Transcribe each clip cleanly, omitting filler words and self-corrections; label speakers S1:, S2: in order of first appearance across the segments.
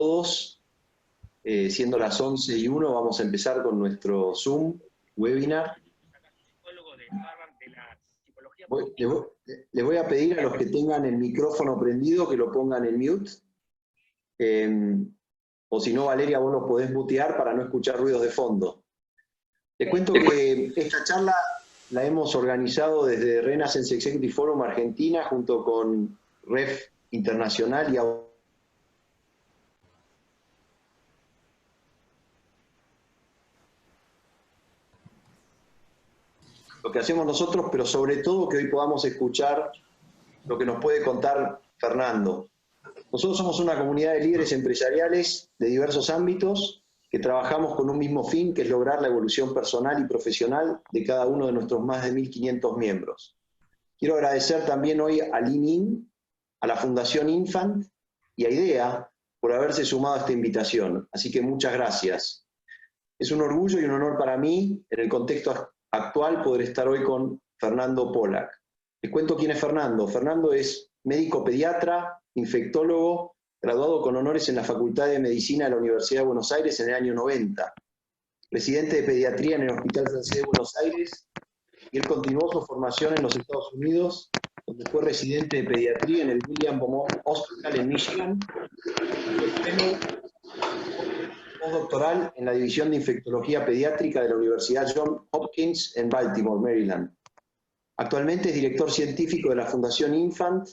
S1: todos. Siendo las 11:01, vamos a empezar con nuestro Zoom webinar. Les voy a pedir a los que tengan el micrófono prendido que lo pongan en mute. O si no, Valeria, vos lo podés mutear para no escuchar ruidos de fondo. Les cuento que esta charla la hemos organizado desde Renaissance Executive Forum Argentina junto con REF Internacional y lo que hacemos nosotros, pero sobre todo que hoy podamos escuchar lo que nos puede contar Fernando. Nosotros somos una comunidad de líderes empresariales de diversos ámbitos que trabajamos con un mismo fin, que es lograr la evolución personal y profesional de cada uno de nuestros más de 1.500 miembros. Quiero agradecer también hoy a Lean-In, a la Fundación Infant y a IDEA por haberse sumado a esta invitación. Así que muchas gracias. Es un orgullo y un honor para mí, en el contexto actual, poder estar hoy con Fernando Pollack. Les cuento quién es Fernando. Fernando es médico pediatra, infectólogo, graduado con honores en la Facultad de Medicina de la Universidad de Buenos Aires en el año 90. Residente de pediatría en el Hospital Francés de Buenos Aires, y él continuó su formación en los Estados Unidos, donde fue residente de pediatría en el William Beaumont Hospital en Michigan, postdoctoral en la División de Infectología Pediátrica de la Universidad Johns Hopkins en Baltimore, Maryland. Actualmente es director científico de la Fundación Infant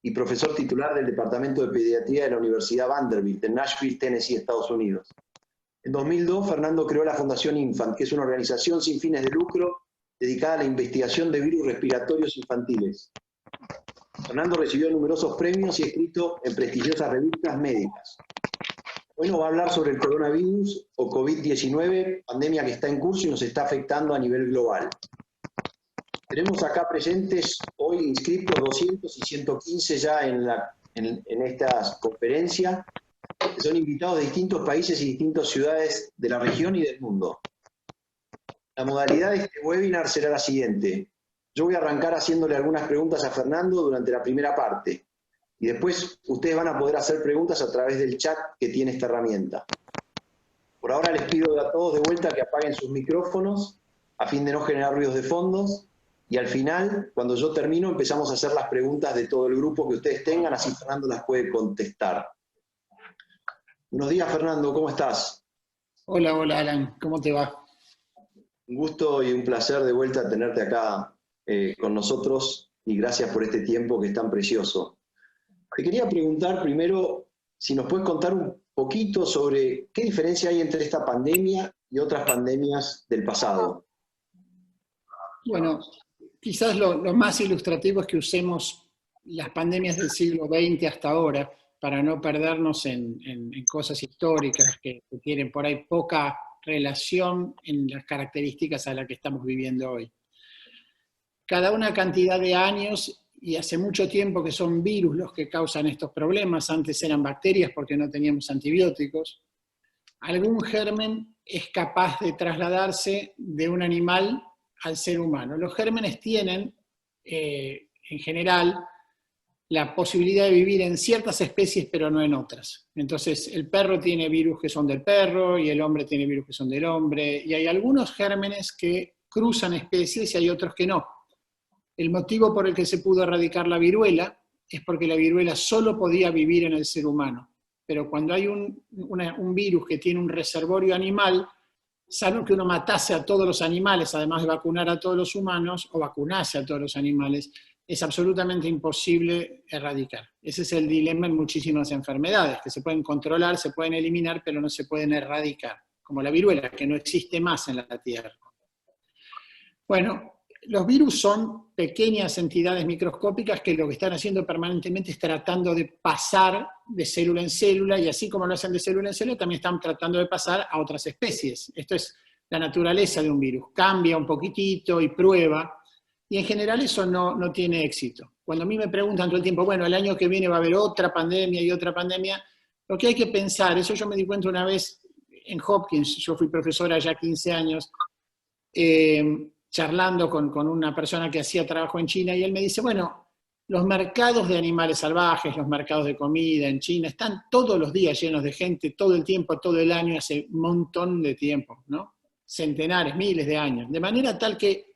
S1: y profesor titular del Departamento de Pediatría de la Universidad Vanderbilt en Nashville, Tennessee, Estados Unidos. En 2002, Fernando creó la Fundación Infant, que es una organización sin fines de lucro dedicada a la investigación de virus respiratorios infantiles. Fernando recibió numerosos premios y ha escrito en prestigiosas revistas médicas. Hoy nos va a hablar sobre el coronavirus o COVID-19, pandemia que está en curso y nos está afectando a nivel global. Tenemos acá presentes hoy inscritos 200 y 115 ya en esta conferencia, que son invitados de distintos países y distintas ciudades de la región y del mundo. La modalidad de este webinar será la siguiente. Yo voy a arrancar haciéndole algunas preguntas a Fernando durante la primera parte. Y después ustedes van a poder hacer preguntas a través del chat que tiene esta herramienta. Por ahora les pido a todos de vuelta que apaguen sus micrófonos a fin de no generar ruidos de fondos. Y al final, cuando yo termino, empezamos a hacer las preguntas de todo el grupo que ustedes tengan, así Fernando las puede contestar. Buenos días, Fernando, ¿cómo estás?
S2: Hola, Alan, ¿cómo te va?
S1: Un gusto y un placer de vuelta tenerte acá con nosotros y gracias por este tiempo que es tan precioso. Te quería preguntar primero si nos puedes contar un poquito sobre qué diferencia hay entre esta pandemia y otras pandemias del pasado.
S2: Bueno, quizás lo más ilustrativo es que usemos las pandemias del siglo XX hasta ahora para no perdernos en cosas históricas que tienen por ahí poca relación en las características a las que estamos viviendo hoy. Cada una cantidad de años, y hace mucho tiempo que son virus los que causan estos problemas, antes eran bacterias porque no teníamos antibióticos, algún germen es capaz de trasladarse de un animal al ser humano. Los gérmenes tienen, en general, la posibilidad de vivir en ciertas especies, pero no en otras. Entonces, el perro tiene virus que son del perro, y el hombre tiene virus que son del hombre, y hay algunos gérmenes que cruzan especies y hay otros que no. El motivo por el que se pudo erradicar la viruela es porque la viruela solo podía vivir en el ser humano. Pero cuando hay un virus que tiene un reservorio animal, salvo que uno matase a todos los animales, además de vacunar a todos los humanos, o vacunase a todos los animales, es absolutamente imposible erradicar. Ese es el dilema en muchísimas enfermedades, que se pueden controlar, se pueden eliminar, pero no se pueden erradicar, como la viruela, que no existe más en la Tierra. Bueno, los virus son pequeñas entidades microscópicas que lo que están haciendo permanentemente es tratando de pasar de célula en célula, y así como lo hacen de célula en célula, también están tratando de pasar a otras especies. Esto es la naturaleza de un virus. Cambia un poquitito y prueba, y en general eso no tiene éxito. Cuando a mí me preguntan todo el tiempo, bueno, el año que viene va a haber otra pandemia y otra pandemia, lo que hay que pensar, eso yo me di cuenta una vez en Hopkins, yo fui profesora ya 15 años, charlando con una persona que hacía trabajo en China, y él me dice, bueno, Los mercados de animales salvajes, los mercados de comida en China, están todos los días llenos de gente, todo el tiempo, todo el año, hace un montón de tiempo, ¿no? Centenares, miles de años. De manera tal que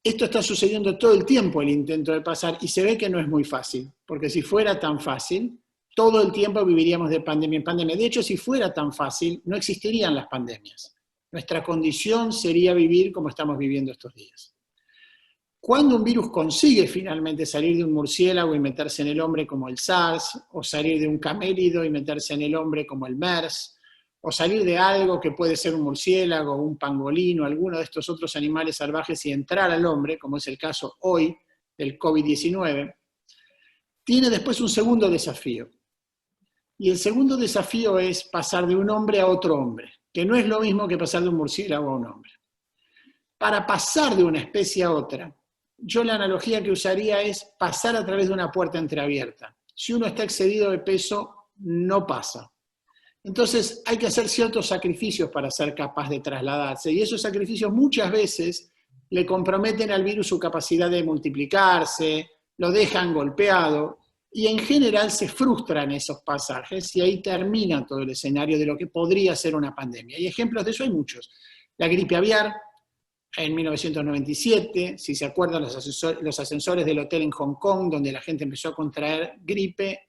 S2: esto está sucediendo todo el tiempo, el intento de pasar, y se ve que no es muy fácil, porque si fuera tan fácil, todo el tiempo viviríamos de pandemia en pandemia. De hecho, si fuera tan fácil, no existirían las pandemias. Nuestra condición sería vivir como estamos viviendo estos días. Cuando un virus consigue finalmente salir de un murciélago y meterse en el hombre como el SARS, o salir de un camélido y meterse en el hombre como el MERS, o salir de algo que puede ser un murciélago, un pangolino, alguno de estos otros animales salvajes y entrar al hombre, como es el caso hoy del COVID-19, tiene después un segundo desafío. Y el segundo desafío es pasar de un hombre a otro hombre, que no es lo mismo que pasar de un murciélago a un hombre. Para pasar de una especie a otra, yo la analogía que usaría es pasar a través de una puerta entreabierta. Si uno está excedido de peso, no pasa. Entonces hay que hacer ciertos sacrificios para ser capaz de trasladarse, y esos sacrificios muchas veces le comprometen al virus su capacidad de multiplicarse, lo dejan golpeado, y en general se frustran esos pasajes, y ahí termina todo el escenario de lo que podría ser una pandemia. Y ejemplos de eso hay muchos. La gripe aviar, en 1997, si se acuerdan los ascensores del hotel en Hong Kong, donde la gente empezó a contraer gripe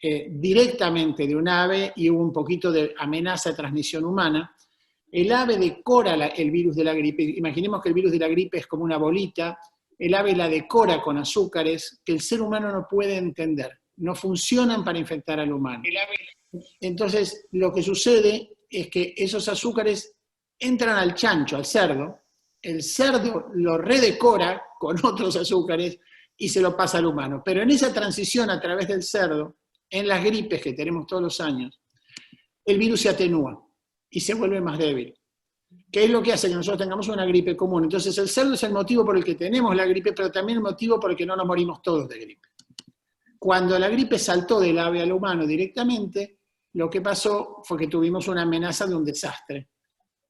S2: directamente de un ave y hubo un poquito de amenaza de transmisión humana. El ave decora el virus de la gripe. Imaginemos que el virus de la gripe es como una bolita. El ave la decora con azúcares que el ser humano no puede entender. No funcionan para infectar al humano. Entonces, lo que sucede es que esos azúcares entran al chancho, al cerdo. El cerdo lo redecora con otros azúcares y se lo pasa al humano. Pero en esa transición a través del cerdo, en las gripes que tenemos todos los años, el virus se atenúa y se vuelve más débil. ¿Qué es lo que hace que nosotros tengamos una gripe común? Entonces el cerdo es el motivo por el que tenemos la gripe, pero también el motivo por el que no nos morimos todos de gripe. Cuando la gripe saltó del ave al humano directamente, lo que pasó fue que tuvimos una amenaza de un desastre,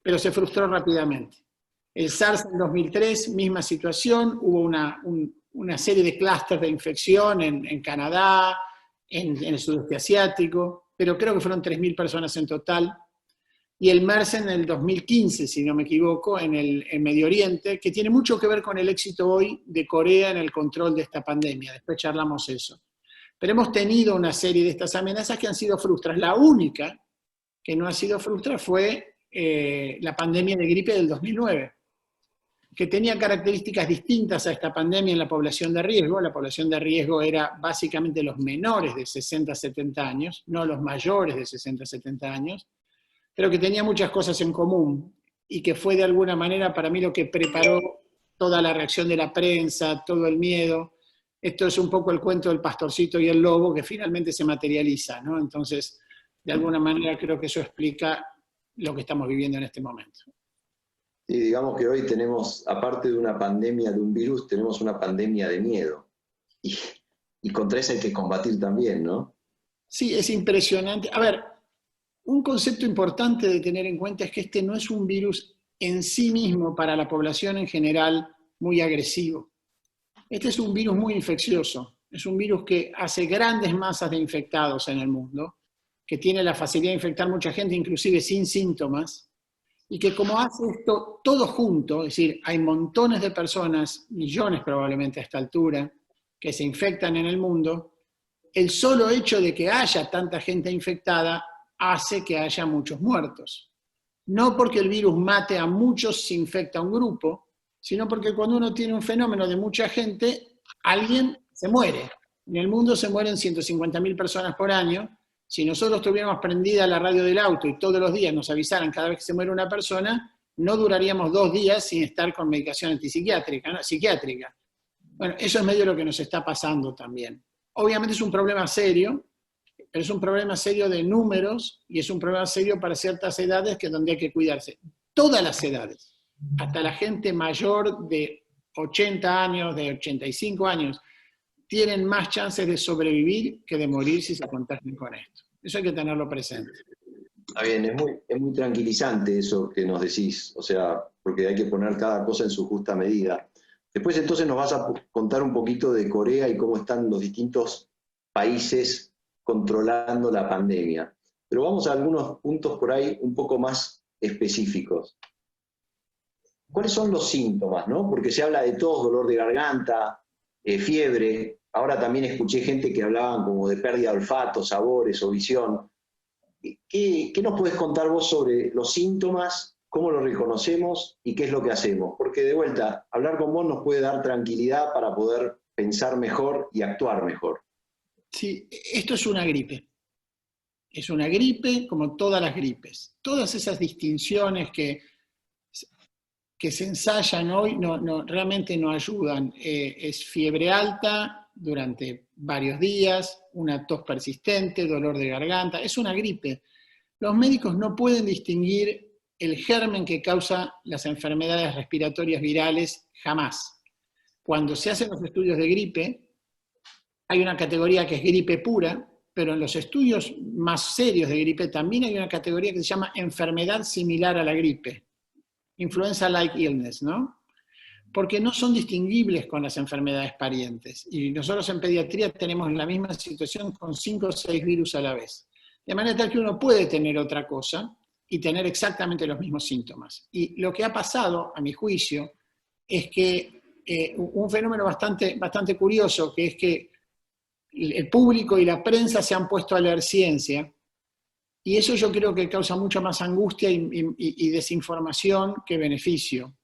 S2: pero se frustró rápidamente. El SARS en 2003, misma situación, hubo una serie de clústeres de infección en Canadá, en el sudeste asiático, pero creo que fueron 3.000 personas en total. Y el MERS en el 2015, si no me equivoco, en Medio Oriente, que tiene mucho que ver con el éxito hoy de Corea en el control de esta pandemia. Después charlamos eso. Pero hemos tenido una serie de estas amenazas que han sido frustras. La única que no ha sido frustra fue la pandemia de gripe del 2009, que tenía características distintas a esta pandemia en la población de riesgo. La población de riesgo era básicamente los menores de 60 a 70 años, no los mayores de 60 a 70 años, pero que tenía muchas cosas en común y que fue de alguna manera para mí lo que preparó toda la reacción de la prensa, todo el miedo. Esto es un poco el cuento del pastorcito y el lobo que finalmente se materializa, ¿no? Entonces, de alguna manera creo que eso explica lo que estamos viviendo en este momento.
S1: Sí, digamos que hoy tenemos, aparte de una pandemia de un virus, tenemos una pandemia de miedo. Y contra eso hay que combatir también, ¿no?
S2: Sí, es impresionante. A ver, un concepto importante de tener en cuenta es que este no es un virus en sí mismo para la población en general muy agresivo. Este es un virus muy infeccioso. Es un virus que hace grandes masas de infectados en el mundo, que tiene la facilidad de infectar mucha gente, inclusive sin síntomas, y que como hace esto todo junto, es decir, hay montones de personas, millones probablemente a esta altura, que se infectan en el mundo, el solo hecho de que haya tanta gente infectada hace que haya muchos muertos. No porque el virus mate a muchos si infecta a un grupo, sino porque cuando uno tiene un fenómeno de mucha gente, alguien se muere. En el mundo se mueren 150.000 personas por año. Si nosotros tuviéramos prendida la radio del auto y todos los días nos avisaran cada vez que se muere una persona, no duraríamos 2 días sin estar con medicación antipsiquiátrica, ¿no? Psiquiátrica. Bueno, eso es medio lo que nos está pasando también. Obviamente es un problema serio, pero es un problema serio de números y es un problema serio para ciertas edades que donde hay que cuidarse. Todas las edades, hasta la gente mayor de 80 años, de 85 años, tienen más chances de sobrevivir que de morir si se contagian con esto. Eso hay que tenerlo presente.
S1: Está bien, es muy tranquilizante eso que nos decís, o sea, porque hay que poner cada cosa en su justa medida. Después entonces nos vas a contar un poquito de Corea y cómo están los distintos países controlando la pandemia. Pero vamos a algunos puntos por ahí un poco más específicos. ¿Cuáles son los síntomas, no? Porque se habla de tos, dolor de garganta, fiebre. Ahora también escuché gente que hablaban como de pérdida de olfato, sabores o visión. ¿Qué nos puedes contar vos sobre los síntomas, cómo los reconocemos y qué es lo que hacemos? Porque de vuelta, hablar con vos nos puede dar tranquilidad para poder pensar mejor y actuar mejor.
S2: Sí, esto es una gripe. Es una gripe como todas las gripes. Todas esas distinciones que se ensayan hoy realmente no ayudan. Es fiebre alta durante varios días, una tos persistente, dolor de garganta, es una gripe. Los médicos no pueden distinguir el germen que causa las enfermedades respiratorias virales jamás. Cuando se hacen los estudios de gripe, hay una categoría que es gripe pura, pero en los estudios más serios de gripe también hay una categoría que se llama enfermedad similar a la gripe. Influenza-like illness, ¿no? Porque no son distinguibles con las enfermedades parientes. Y nosotros en pediatría tenemos la misma situación con 5 o 6 virus a la vez. De manera tal que uno puede tener otra cosa y tener exactamente los mismos síntomas. Y lo que ha pasado, a mi juicio, es que un fenómeno bastante curioso, que es que el público y la prensa se han puesto a leer ciencia, y eso yo creo que causa mucha más angustia y desinformación que beneficio.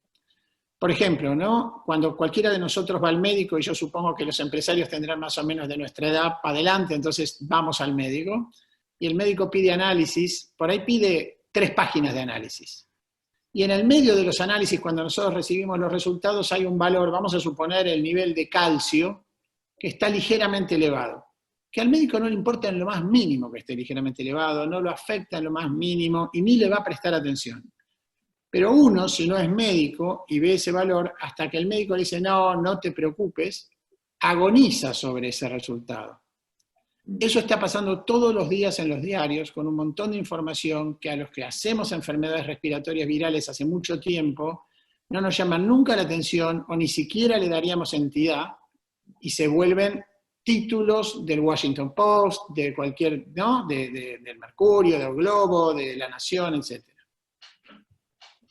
S2: Por ejemplo, ¿no? Cuando cualquiera de nosotros va al médico, y yo supongo que los empresarios tendrán más o menos de nuestra edad para adelante, entonces vamos al médico, y el médico pide análisis, por ahí pide 3 páginas de análisis. Y en el medio de los análisis, cuando nosotros recibimos los resultados, hay un valor, vamos a suponer el nivel de calcio, que está ligeramente elevado. Que al médico no le importa en lo más mínimo que esté ligeramente elevado, no lo afecta en lo más mínimo y ni le va a prestar atención. Pero uno, si no es médico y ve ese valor, hasta que el médico le dice, no te preocupes, agoniza sobre ese resultado. Eso está pasando todos los días en los diarios, con un montón de información que a los que hacemos enfermedades respiratorias virales hace mucho tiempo, no nos llaman nunca la atención o ni siquiera le daríamos entidad, y se vuelven títulos del Washington Post, de cualquier, ¿no? Del Mercurio, del Globo, de La Nación, etc.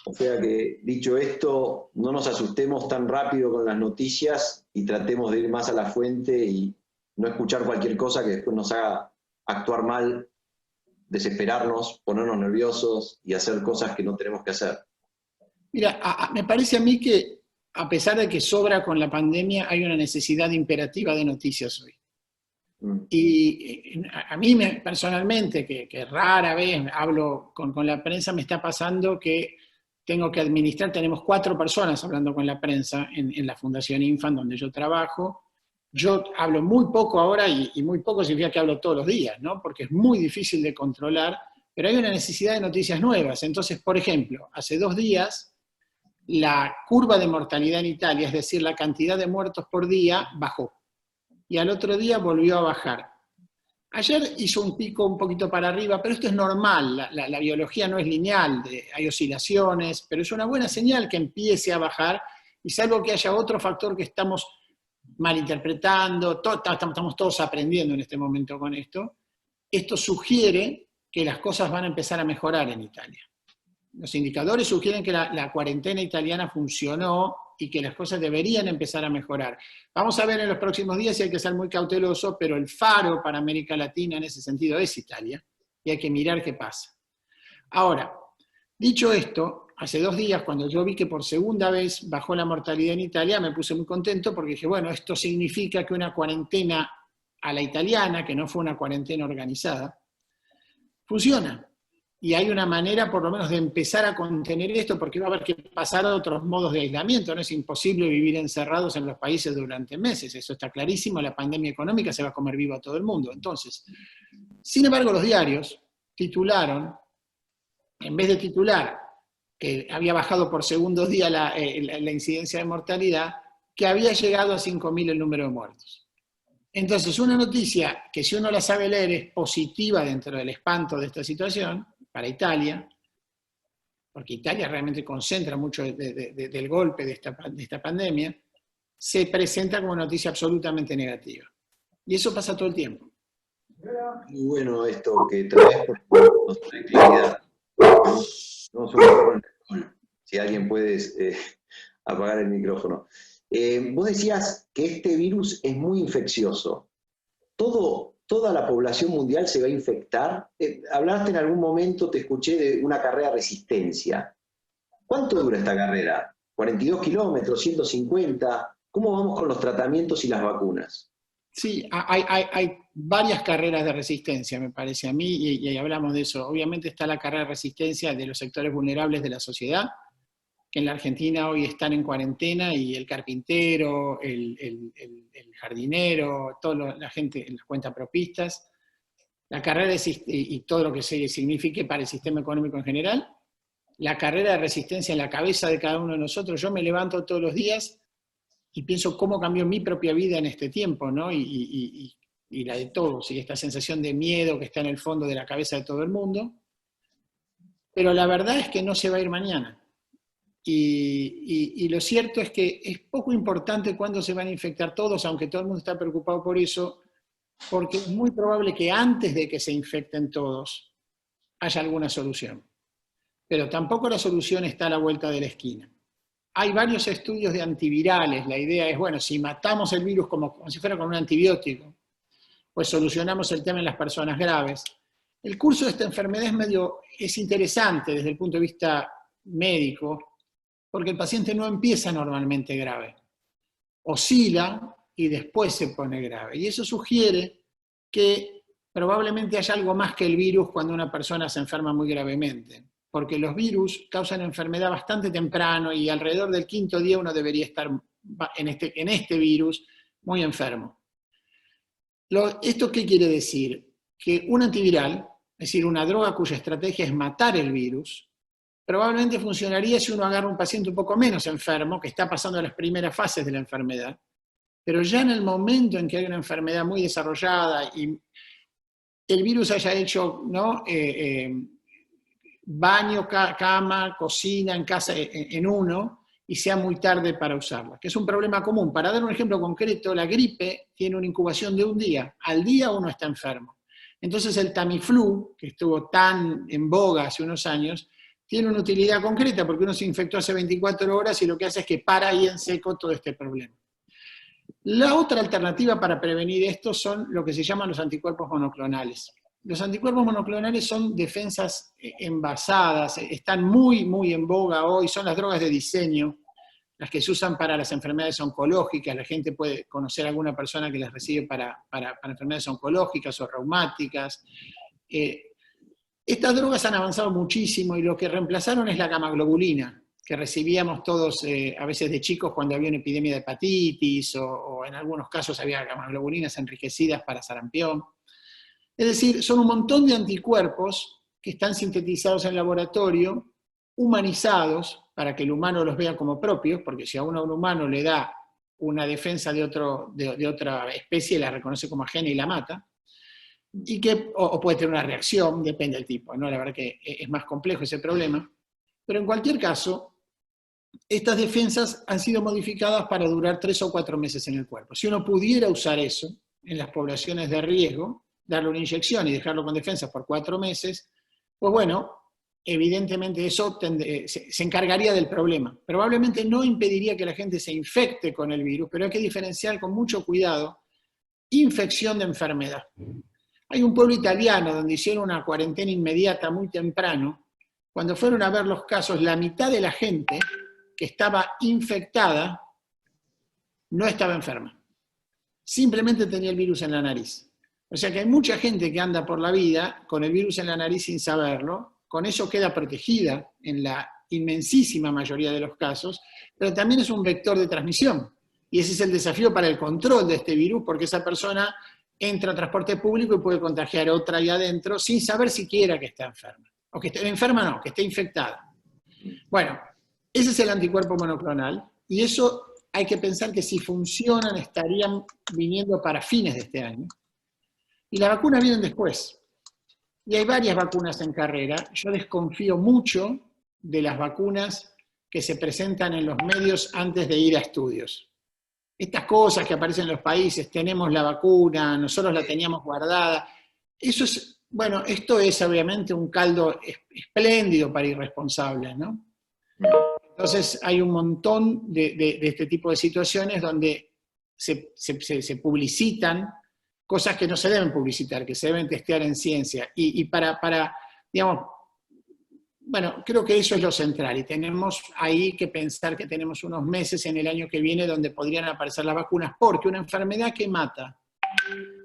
S1: O sea que, dicho esto, no nos asustemos tan rápido con las noticias y tratemos de ir más a la fuente y no escuchar cualquier cosa que después nos haga actuar mal, desesperarnos, ponernos nerviosos y hacer cosas que no tenemos que hacer.
S2: Mira, me parece a mí que a pesar de que sobra con la pandemia, hay una necesidad imperativa de noticias hoy. Y a mí personalmente, que rara vez hablo con la prensa, me está pasando que tengo que administrar, tenemos 4 personas hablando con la prensa en la Fundación Infant, donde yo trabajo. Yo hablo muy poco ahora, y muy poco significa que hablo todos los días, ¿no? Porque es muy difícil de controlar, pero hay una necesidad de noticias nuevas. Entonces, por ejemplo, hace 2 días, la curva de mortalidad en Italia, es decir, la cantidad de muertos por día, bajó. Y al otro día volvió a bajar. Ayer hizo un pico un poquito para arriba, pero esto es normal, la biología no es lineal, hay oscilaciones, pero es una buena señal que empiece a bajar, y salvo que haya otro factor que estamos malinterpretando, estamos todos aprendiendo en este momento con esto sugiere que las cosas van a empezar a mejorar en Italia. Los indicadores sugieren que la cuarentena italiana funcionó y que las cosas deberían empezar a mejorar. Vamos a ver en los próximos días si hay que ser muy cauteloso, pero el faro para América Latina en ese sentido es Italia, y hay que mirar qué pasa. Ahora, dicho esto, hace 2 días, cuando yo vi que por segunda vez bajó la mortalidad en Italia, me puse muy contento porque dije, bueno, esto significa que una cuarentena a la italiana, que no fue una cuarentena organizada, funciona. Y hay una manera, por lo menos, de empezar a contener esto, porque va a haber que pasar a otros modos de aislamiento. No es imposible vivir encerrados en los países durante meses, eso está clarísimo, la pandemia económica se va a comer vivo a todo el mundo. Entonces, sin embargo, los diarios titularon, en vez de titular que había bajado por segundo día la incidencia de mortalidad, que había llegado a 5.000 el número de muertos. Entonces, una noticia que si uno la sabe leer es positiva dentro del espanto de esta situación, para Italia, porque Italia realmente concentra mucho del golpe de esta pandemia, se presenta como noticia absolutamente negativa. Y eso pasa todo el tiempo.
S1: Muy bueno esto que traes porque nos trae claridad. Vamos un poco en el... Si alguien puede apagar el micrófono. Vos decías que este virus es muy infeccioso. ¿Toda la población mundial se va a infectar? Hablaste en algún momento, te escuché, de una carrera de resistencia. ¿Cuánto dura esta carrera? ¿42 kilómetros? ¿150? ¿Cómo vamos con los tratamientos y las vacunas?
S2: Sí, hay varias carreras de resistencia, me parece a mí, y hablamos de eso. Obviamente está la carrera de resistencia de los sectores vulnerables de la sociedad, que en la Argentina hoy están en cuarentena, y el carpintero, el jardinero, toda la gente, las cuentapropistas, la carrera y todo lo que se signifique para el sistema económico en general, la carrera de resistencia en la cabeza de cada uno de nosotros. Yo me levanto todos los días y pienso cómo cambió mi propia vida en este tiempo, ¿no? Y la de todos, y esta sensación de miedo que está en el fondo de la cabeza de todo el mundo. Pero la verdad es que no se va a ir mañana. Y lo cierto es que es poco importante cuándo se van a infectar todos, aunque todo el mundo está preocupado por eso, porque es muy probable que antes de que se infecten todos haya alguna solución. Pero tampoco la solución está a la vuelta de la esquina. Hay varios estudios de antivirales. La idea es, bueno, si matamos el virus como si fuera con un antibiótico, pues solucionamos el tema en las personas graves. El curso de esta enfermedad es interesante desde el punto de vista médico, porque el paciente no empieza normalmente grave. Oscila y después se pone grave. Y eso sugiere que probablemente haya algo más que el virus cuando una persona se enferma muy gravemente. Porque los virus causan enfermedad bastante temprano y alrededor del 5.º día uno debería estar en este virus muy enfermo. ¿Esto qué quiere decir? Que un antiviral, es decir, una droga cuya estrategia es matar el virus, probablemente funcionaría si uno agarra a un paciente un poco menos enfermo, que está pasando las primeras fases de la enfermedad, pero ya en el momento en que hay una enfermedad muy desarrollada y el virus haya hecho, ¿no?, baño, cama, cocina en casa en uno, y sea muy tarde para usarla, que es un problema común. Para dar un ejemplo concreto, la gripe tiene una incubación de un día. Al día uno está enfermo. Entonces el Tamiflu, que estuvo tan en boga hace unos años, tiene una utilidad concreta porque uno se infectó hace 24 horas y lo que hace es que para ahí en seco todo este problema. La otra alternativa para prevenir esto son lo que se llaman los anticuerpos monoclonales. Los anticuerpos monoclonales son defensas envasadas, están muy, muy en boga hoy, son las drogas de diseño, las que se usan para las enfermedades oncológicas. La gente puede conocer a alguna persona que las recibe para enfermedades oncológicas o reumáticas. Estas drogas han avanzado muchísimo y lo que reemplazaron es la gamaglobulina, que recibíamos todos a veces de chicos cuando había una epidemia de hepatitis o en algunos casos había gamaglobulinas enriquecidas para sarampión. Es decir, son un montón de anticuerpos que están sintetizados en laboratorio, humanizados, para que el humano los vea como propios, porque si a un humano le da una defensa de otra especie, la reconoce como ajena y la mata, o puede tener una reacción, depende del tipo, ¿no? La verdad que es más complejo ese problema. Pero en cualquier caso, estas defensas han sido modificadas para durar 3 o 4 meses en el cuerpo. Si uno pudiera usar eso en las poblaciones de riesgo, darle una inyección y dejarlo con defensas por 4 meses, pues bueno, evidentemente eso se encargaría del problema. Probablemente no impediría que la gente se infecte con el virus, pero hay que diferenciar con mucho cuidado infección de enfermedad. Hay un pueblo italiano donde hicieron una cuarentena inmediata muy temprano. Cuando fueron a ver los casos, la mitad de la gente que estaba infectada no estaba enferma. Simplemente tenía el virus en la nariz. O sea que hay mucha gente que anda por la vida con el virus en la nariz sin saberlo, con eso queda protegida en la inmensísima mayoría de los casos, pero también es un vector de transmisión. Y ese es el desafío para el control de este virus, porque esa persona entra a transporte público y puede contagiar a otra ahí adentro sin saber siquiera que está enferma. O que esté enferma no, que esté infectada. Bueno, ese es el anticuerpo monoclonal, y eso hay que pensar que si funcionan estarían viniendo para fines de este año. Y las vacunas vienen después. Y hay varias vacunas en carrera. Yo desconfío mucho de las vacunas que se presentan en los medios antes de ir a estudios. estas cosas que aparecen en los países, tenemos la vacuna, nosotros la teníamos guardada, eso es, bueno, esto es obviamente un caldo espléndido para irresponsables, ¿no? Entonces hay un montón de este tipo de situaciones donde se publicitan cosas que no se deben publicitar, que se deben testear en ciencia, y digamos, bueno, creo que eso es lo central, y tenemos ahí que pensar que tenemos unos meses en el año que viene donde podrían aparecer las vacunas, porque una enfermedad que mata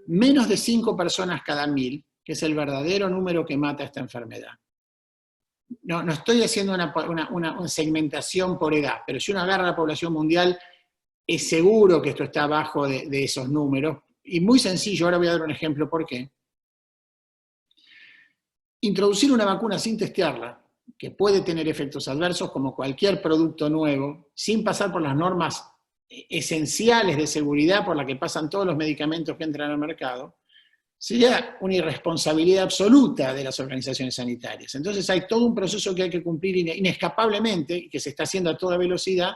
S2: menos de 5 personas cada 1000, que es el verdadero número que mata esta enfermedad. No estoy haciendo una segmentación por edad, pero si uno agarra la población mundial, es seguro que esto está abajo de esos números, y muy sencillo, ahora voy a dar un ejemplo por qué. Introducir una vacuna sin testearla, que puede tener efectos adversos como cualquier producto nuevo, sin pasar por las normas esenciales de seguridad por las que pasan todos los medicamentos que entran al mercado, sería una irresponsabilidad absoluta de las organizaciones sanitarias. Entonces hay todo un proceso que hay que cumplir inescapablemente, y que se está haciendo a toda velocidad,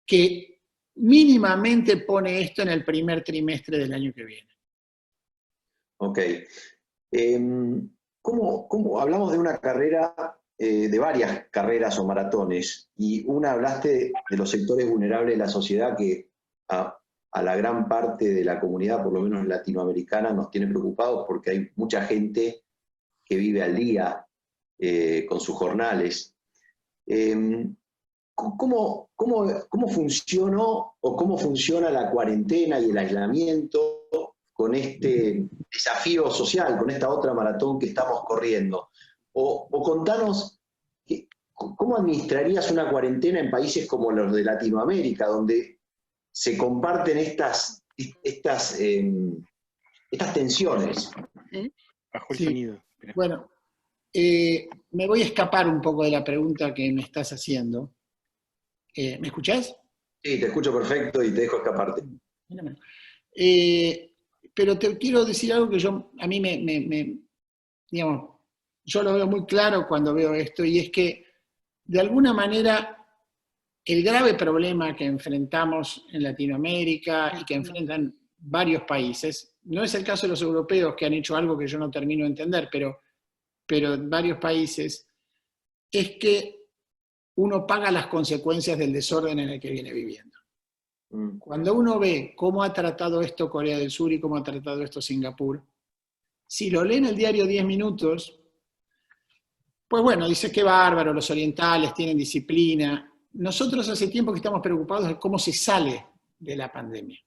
S2: que mínimamente pone esto en el primer trimestre del año que viene.
S1: Ok. ¿Cómo hablamos de una carrera, de varias carreras o maratones, y una hablaste de los sectores vulnerables de la sociedad que a la gran parte de la comunidad, por lo menos latinoamericana, nos tiene preocupados porque hay mucha gente que vive al día con sus jornales. ¿Cómo funcionó o cómo funciona la cuarentena y el aislamiento con este desafío social, con esta otra maratón que estamos corriendo? O contanos, ¿cómo administrarías una cuarentena en países como los de Latinoamérica, donde se comparten estas tensiones?
S3: Bajo el
S2: Sí.
S3: sonido.
S2: Bueno, me voy a escapar un poco de la pregunta que me estás haciendo. ¿Me escuchás?
S1: Sí, te escucho perfecto y te dejo escaparte.
S2: Pero te quiero decir algo que a mí digamos, yo lo veo muy claro cuando veo esto, y es que, de alguna manera, el grave problema que enfrentamos en Latinoamérica y que enfrentan varios países, no es el caso de los europeos, que han hecho algo que yo no termino de entender, pero en varios países, es que uno paga las consecuencias del desorden en el que viene viviendo. Cuando uno ve cómo ha tratado esto Corea del Sur y cómo ha tratado esto Singapur, si lo lee en el diario 10 minutos, pues bueno, dice que bárbaro, los orientales tienen disciplina. Nosotros hace tiempo que estamos preocupados de cómo se sale de la pandemia.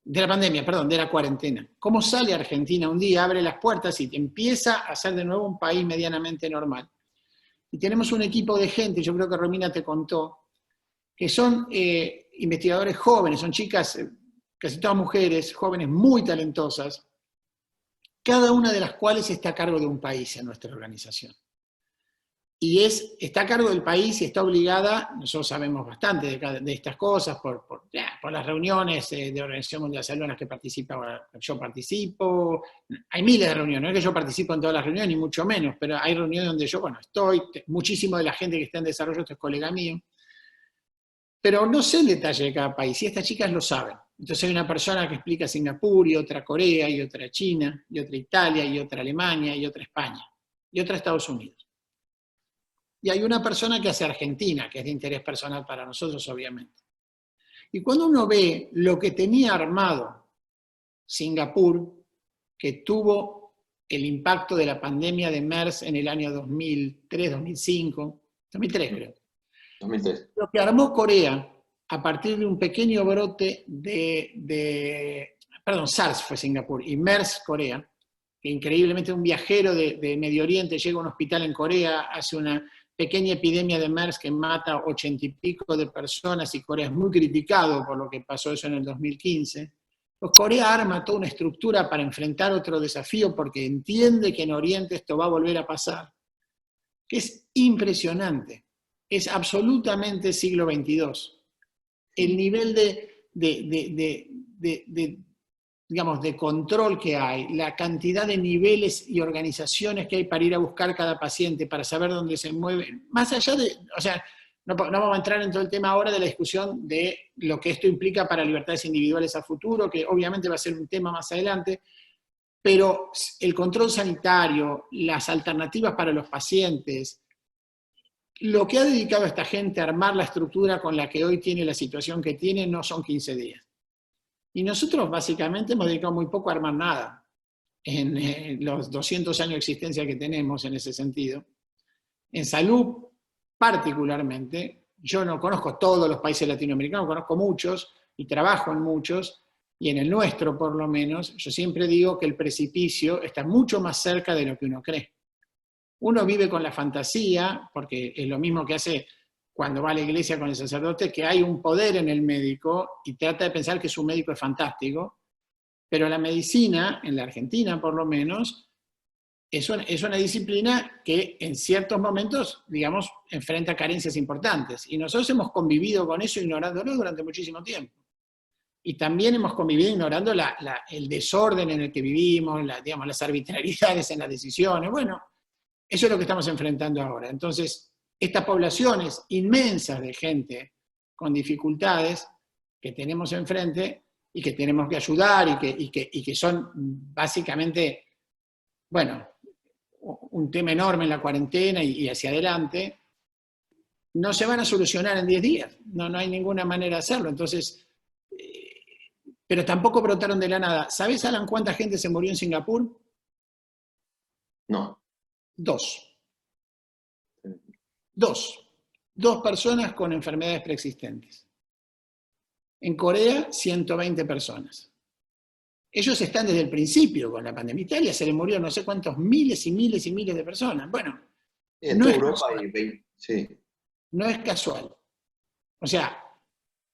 S2: De la cuarentena. ¿Cómo sale Argentina un día, abre las puertas y empieza a ser de nuevo un país medianamente normal? Y tenemos un equipo de gente, yo creo que Romina te contó, que son investigadores jóvenes, son chicas, casi todas mujeres, jóvenes muy talentosas, cada una de las cuales está a cargo de un país en nuestra organización. Y está a cargo del país y está obligada, nosotros sabemos bastante de estas cosas, por las reuniones de Organización Mundial de la Salud en las que yo participo, hay miles de reuniones, no es que yo participo en todas las reuniones, ni mucho menos, pero hay reuniones donde yo, estoy, muchísimo de la gente que está en desarrollo, esto es colega mío, pero no sé el detalle de cada país, y estas chicas lo saben. Entonces hay una persona que explica Singapur, y otra Corea, y otra China, y otra Italia, y otra Alemania, y otra España, y otra Estados Unidos. Y hay una persona que hace Argentina, que es de interés personal para nosotros, obviamente. Y cuando uno ve lo que tenía armado Singapur, que tuvo el impacto de la pandemia de MERS en el año 2003, 2005, 2003 creo.
S1: 2003.
S2: Lo que armó Corea a partir de un pequeño brote SARS fue Singapur, y MERS Corea, que increíblemente un viajero de Medio Oriente llega a un hospital en Corea, hace una pequeña epidemia de MERS que mata 80 y pico de personas, y Corea es muy criticado por lo que pasó eso en el 2015. Pues Corea arma toda una estructura para enfrentar otro desafío porque entiende que en Oriente esto va a volver a pasar, que es impresionante, es absolutamente siglo XXII. El nivel de control que hay, la cantidad de niveles y organizaciones que hay para ir a buscar cada paciente, para saber dónde se mueve, más allá de, no vamos a entrar en todo el tema ahora de la discusión de lo que esto implica para libertades individuales a futuro, que obviamente va a ser un tema más adelante, pero el control sanitario, las alternativas para los pacientes, lo que ha dedicado a esta gente a armar la estructura con la que hoy tiene la situación que tiene no son 15 días. Y nosotros básicamente hemos dedicado muy poco a armar nada en los 200 años de existencia que tenemos en ese sentido. En salud, particularmente, yo no conozco todos los países latinoamericanos, conozco muchos y trabajo en muchos, y en el nuestro por lo menos, yo siempre digo que el precipicio está mucho más cerca de lo que uno cree. Uno vive con la fantasía, porque es lo mismo que hace cuando va a la iglesia con el sacerdote, que hay un poder en el médico y trata de pensar que su médico es fantástico, pero la medicina, en la Argentina por lo menos, es una disciplina que en ciertos momentos, digamos, enfrenta carencias importantes. Y nosotros hemos convivido con eso ignorándolo durante muchísimo tiempo. Y también hemos convivido ignorando el desorden en el que vivimos, digamos, las arbitrariedades en las decisiones. Bueno, eso es lo que estamos enfrentando ahora. Entonces, estas poblaciones inmensas de gente con dificultades que tenemos enfrente y que tenemos que ayudar y que son básicamente, bueno, un tema enorme en la cuarentena y hacia adelante, no se van a solucionar en 10 días. No hay ninguna manera de hacerlo. Entonces, pero tampoco brotaron de la nada. ¿Sabes, Alan, cuánta gente se murió en Singapur?
S1: No.
S2: 2. 2 personas con enfermedades preexistentes. En Corea, 120 personas. Ellos están desde el principio con la pandemia. Italia se le murió no sé cuántos miles y miles y miles de personas. Bueno,
S1: en
S2: no
S1: toda
S2: es
S1: Europa
S2: casual.
S1: sí.
S2: No es casual. O sea,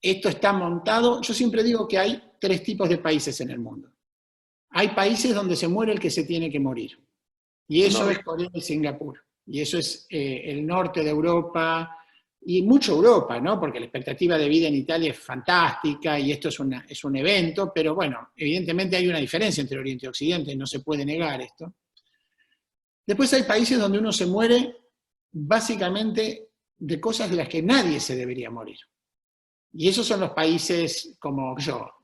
S2: esto está montado. Yo siempre digo que hay 3 tipos de países en el mundo. Hay países donde se muere el que se tiene que morir. Y eso es Corea y Singapur. Y eso es el norte de Europa, y mucho Europa, ¿no? Porque la expectativa de vida en Italia es fantástica y esto es un evento, pero bueno, evidentemente hay una diferencia entre Oriente y Occidente, no se puede negar esto. Después hay países donde uno se muere básicamente de cosas de las que nadie se debería morir. Y esos son los países como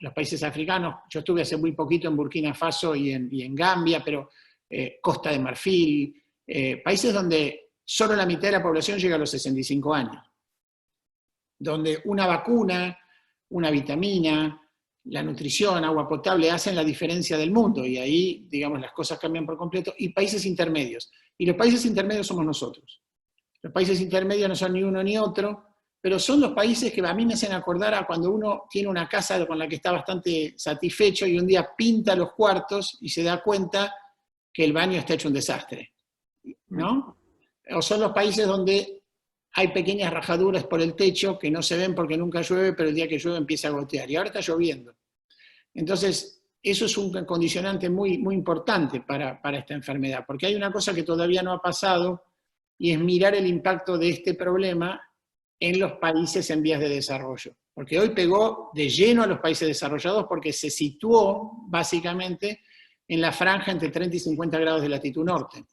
S2: los países africanos. Yo estuve hace muy poquito en Burkina Faso y en Gambia, pero Costa de Marfil, países donde solo la mitad de la población llega a los 65 años, donde una vacuna, una vitamina, la nutrición, agua potable hacen la diferencia del mundo, y ahí, digamos, las cosas cambian por completo, y países intermedios. Y los países intermedios somos nosotros. Los países intermedios no son ni uno ni otro, pero son los países que a mí me hacen acordar a cuando uno tiene una casa con la que está bastante satisfecho y un día pinta los cuartos y se da cuenta que el baño está hecho un desastre, ¿no? O son los países donde hay pequeñas rajaduras por el techo que no se ven porque nunca llueve, pero el día que llueve empieza a gotear, y ahora está lloviendo. Entonces, eso es un condicionante muy, muy importante para esta enfermedad, porque hay una cosa que todavía no ha pasado, y es mirar el impacto de este problema en los países en vías de desarrollo. Porque hoy pegó de lleno a los países desarrollados porque se situó básicamente en la franja entre 30 y 50 grados de latitud norte.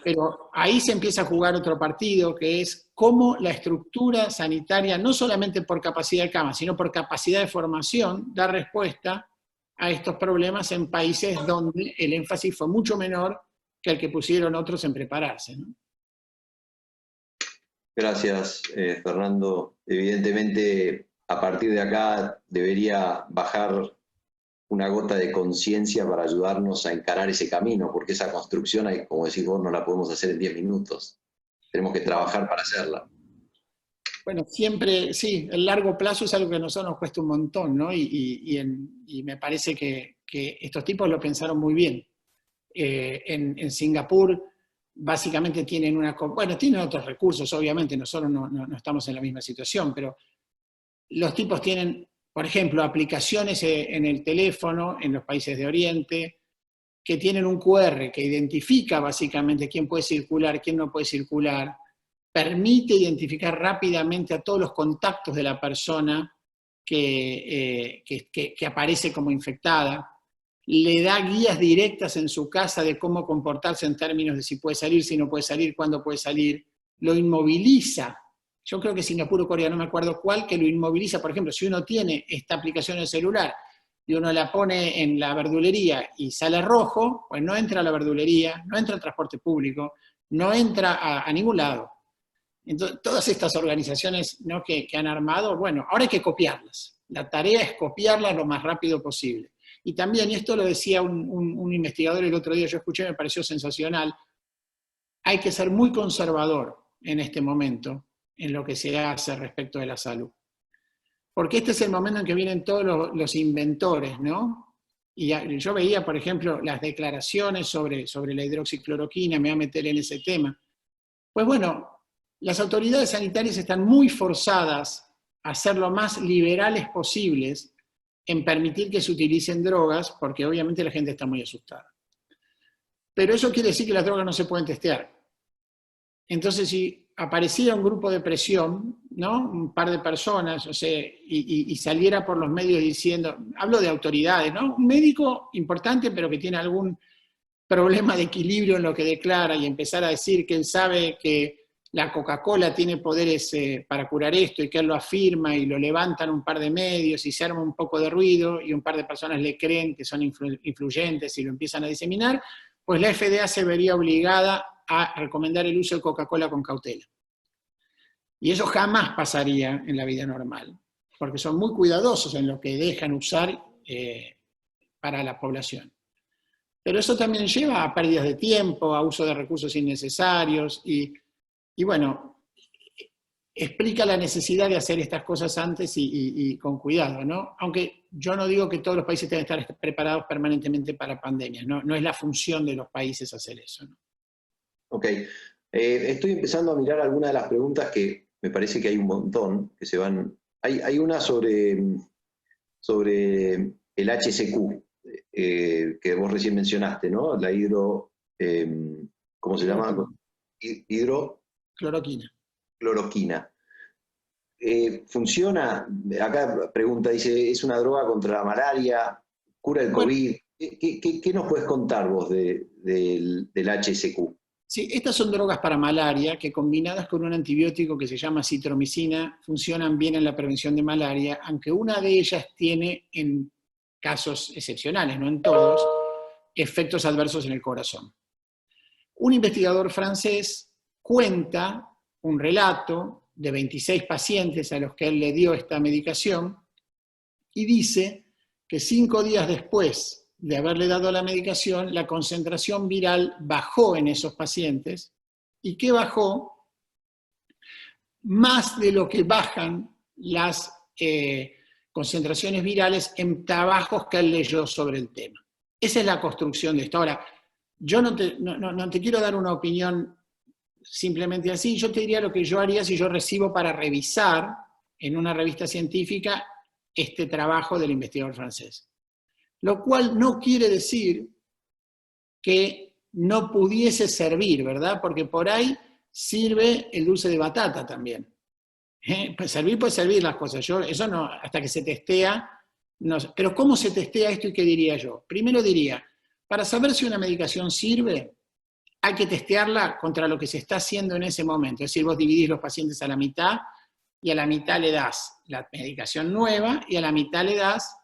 S2: Pero ahí se empieza a jugar otro partido, que es cómo la estructura sanitaria, no solamente por capacidad de cama, sino por capacidad de formación, da respuesta a estos problemas en países donde el énfasis fue mucho menor que el que pusieron otros en prepararse, ¿no?
S1: Gracias, Fernando. Evidentemente, a partir de acá debería bajar una gota de conciencia para ayudarnos a encarar ese camino, porque esa construcción, como decís vos, no la podemos hacer en 10 minutos. Tenemos que trabajar para hacerla.
S2: Bueno, siempre, sí, el largo plazo es algo que a nosotros nos cuesta un montón, ¿no? Y me parece que estos tipos lo pensaron muy bien. En Singapur básicamente tienen tienen otros recursos, obviamente, nosotros no estamos en la misma situación, pero los tipos tienen, por ejemplo, aplicaciones en el teléfono en los países de Oriente, que tienen un QR que identifica básicamente quién puede circular, quién no puede circular, permite identificar rápidamente a todos los contactos de la persona que aparece como infectada, le da guías directas en su casa de cómo comportarse en términos de si puede salir, si no puede salir, cuándo puede salir, lo inmoviliza yo creo que Singapur o Corea, no me acuerdo cuál, que lo inmoviliza. Por ejemplo, si uno tiene esta aplicación en el celular y uno la pone en la verdulería y sale rojo, pues no entra a la verdulería, no entra al transporte público, no entra a ningún lado. Entonces, todas estas organizaciones, ¿no?, que han armado, bueno, ahora hay que copiarlas. La tarea es copiarlas lo más rápido posible. Y también, y esto lo decía un investigador el otro día, yo escuché, me pareció sensacional, hay que ser muy conservador en este momento en lo que se hace respecto de la salud. Porque este es el momento en que vienen todos los inventores, ¿no? Y yo veía, por ejemplo, las declaraciones sobre la hidroxicloroquina, me voy a meter en ese tema. Pues bueno, las autoridades sanitarias están muy forzadas a ser lo más liberales posibles en permitir que se utilicen drogas, porque obviamente la gente está muy asustada. Pero eso quiere decir que las drogas no se pueden testear. Entonces, si aparecía un grupo de presión, ¿no?, un par de personas, o sea, y saliera por los medios diciendo, hablo de autoridades, ¿no?, un médico importante pero que tiene algún problema de equilibrio en lo que declara, y empezar a decir que él sabe que la Coca-Cola tiene poderes para curar esto, y que él lo afirma, y lo levantan un par de medios, y se arma un poco de ruido, y un par de personas le creen que son influyentes y lo empiezan a diseminar, pues la FDA se vería obligada a recomendar el uso de Coca-Cola con cautela. Y eso jamás pasaría en la vida normal, porque son muy cuidadosos en lo que dejan usar para la población. Pero eso también lleva a pérdidas de tiempo, a uso de recursos innecesarios, y bueno, explica la necesidad de hacer estas cosas antes y con cuidado, ¿no? Aunque yo no digo que todos los países tengan que estar preparados permanentemente para pandemias, no es la función de los países hacer eso, ¿no?
S1: Ok. Estoy empezando a mirar algunas de las preguntas que me parece que hay un montón que se van. Hay una sobre el HCQ, que vos recién mencionaste, ¿no? La ¿cómo se llama?
S2: Cloroquina.
S1: Cloroquina. ¿Funciona? Acá pregunta, dice, ¿es una droga contra la malaria? ¿Cura el COVID? ¿Qué nos puedes contar vos del HCQ?
S2: Sí, estas son drogas para malaria que, combinadas con un antibiótico que se llama citromicina, funcionan bien en la prevención de malaria, aunque una de ellas tiene, en casos excepcionales, no en todos, efectos adversos en el corazón. Un investigador francés cuenta un relato de 26 pacientes a los que él le dio esta medicación y dice que 5 días después de haberle dado la medicación, la concentración viral bajó en esos pacientes, y que bajó más de lo que bajan las concentraciones virales en trabajos que él leyó sobre el tema. Esa es la construcción de esto. Ahora, yo no te quiero dar una opinión simplemente así, yo te diría lo que yo haría si yo recibo para revisar en una revista científica este trabajo del investigador francés. Lo cual no quiere decir que no pudiese servir, ¿verdad? Porque por ahí sirve el dulce de batata también. Pues puede servir las cosas. Eso no, hasta que se testea, no sé. Pero ¿cómo se testea esto y qué diría yo? Primero diría, para saber si una medicación sirve, hay que testearla contra lo que se está haciendo en ese momento. Es decir, vos dividís los pacientes a la mitad, y a la mitad le das la medicación nueva, y a la mitad le das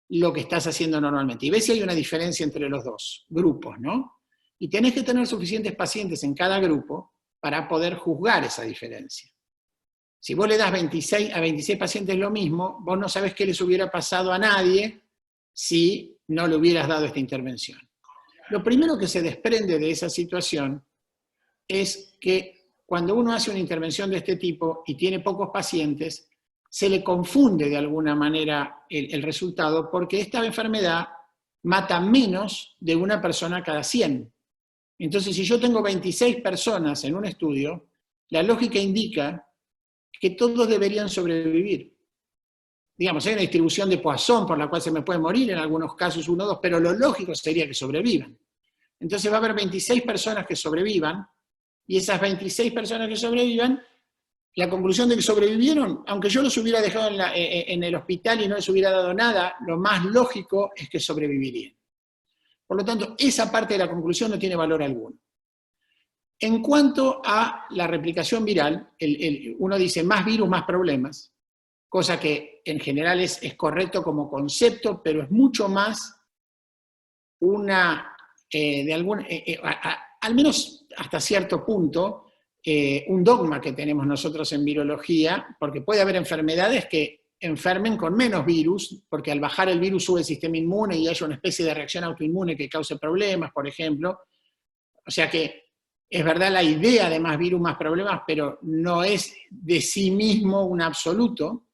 S2: lo que estás haciendo normalmente. Y ves si hay una diferencia entre los dos grupos, ¿no? Y tenés que tener suficientes pacientes en cada grupo para poder juzgar esa diferencia. Si vos le das a 26 pacientes lo mismo, vos no sabés qué les hubiera pasado a nadie si no le hubieras dado esta intervención. Lo primero que se desprende de esa situación es que cuando uno hace una intervención de este tipo y tiene pocos pacientes, se le confunde de alguna manera el resultado, porque esta enfermedad mata menos de una persona cada 100. Entonces, si yo tengo 26 personas en un estudio, la lógica indica que todos deberían sobrevivir. Digamos, hay una distribución de Poisson por la cual se me puede morir, en algunos casos 1 o 2, pero lo lógico sería que sobrevivan. Entonces va a haber 26 personas que sobrevivan, y esas 26 personas que sobrevivan, la conclusión de que sobrevivieron, aunque yo los hubiera dejado en el hospital y no les hubiera dado nada, lo más lógico es que sobrevivirían. Por lo tanto, esa parte de la conclusión no tiene valor alguno. En cuanto a la replicación viral, uno dice más virus, más problemas, cosa que en general es correcto como concepto, pero es mucho más al menos hasta cierto punto, un dogma que tenemos nosotros en virología, porque puede haber enfermedades que enfermen con menos virus, porque al bajar el virus sube el sistema inmune y hay una especie de reacción autoinmune que cause problemas, por ejemplo. O sea que es verdad la idea de más virus, más problemas, pero no es de sí mismo un absoluto.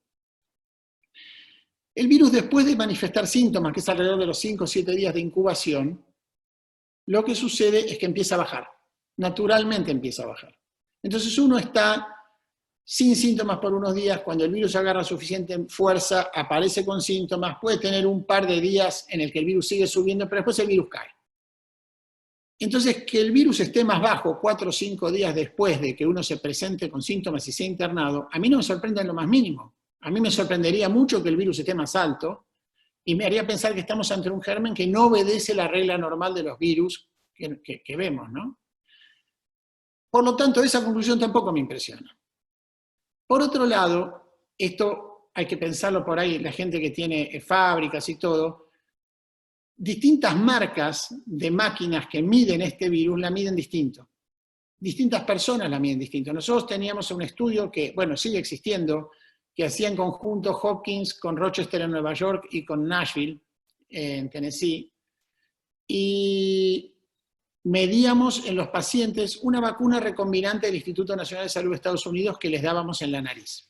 S2: El virus, después de manifestar síntomas, que es alrededor de los 5 o 7 días de incubación, lo que sucede es que empieza a bajar. Naturalmente empieza a bajar. Entonces uno está sin síntomas por unos días, cuando el virus agarra suficiente fuerza, aparece con síntomas, puede tener un par de días en el que el virus sigue subiendo, pero después el virus cae. Entonces, que el virus esté más bajo 4 o 5 días después de que uno se presente con síntomas y sea internado, a mí no me sorprende en lo más mínimo. A mí me sorprendería mucho que el virus esté más alto y me haría pensar que estamos ante un germen que no obedece la regla normal de los virus que vemos, ¿no? Por lo tanto, esa conclusión tampoco me impresiona. Por otro lado, esto hay que pensarlo por ahí, la gente que tiene fábricas y todo, distintas marcas de máquinas que miden este virus la miden distinto. Distintas personas la miden distinto. Nosotros teníamos un estudio que, bueno, sigue existiendo, que hacía en conjunto Hopkins con Rochester en Nueva York y con Nashville en Tennessee, y medíamos en los pacientes una vacuna recombinante del Instituto Nacional de Salud de Estados Unidos que les dábamos en la nariz.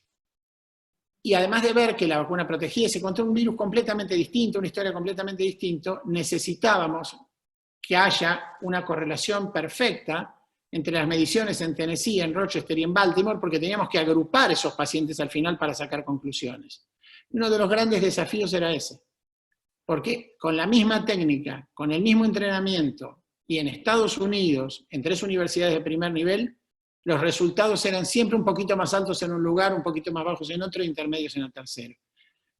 S2: Y además de ver que la vacuna protegía, se encontró un virus completamente distinto, una historia completamente distinta, necesitábamos que haya una correlación perfecta entre las mediciones en Tennessee, en Rochester y en Baltimore, porque teníamos que agrupar esos pacientes al final para sacar conclusiones. Uno de los grandes desafíos era ese, porque con la misma técnica, con el mismo entrenamiento, y en Estados Unidos, en 3 universidades de primer nivel, los resultados eran siempre un poquito más altos en un lugar, un poquito más bajos en otro, e intermedios en el tercero.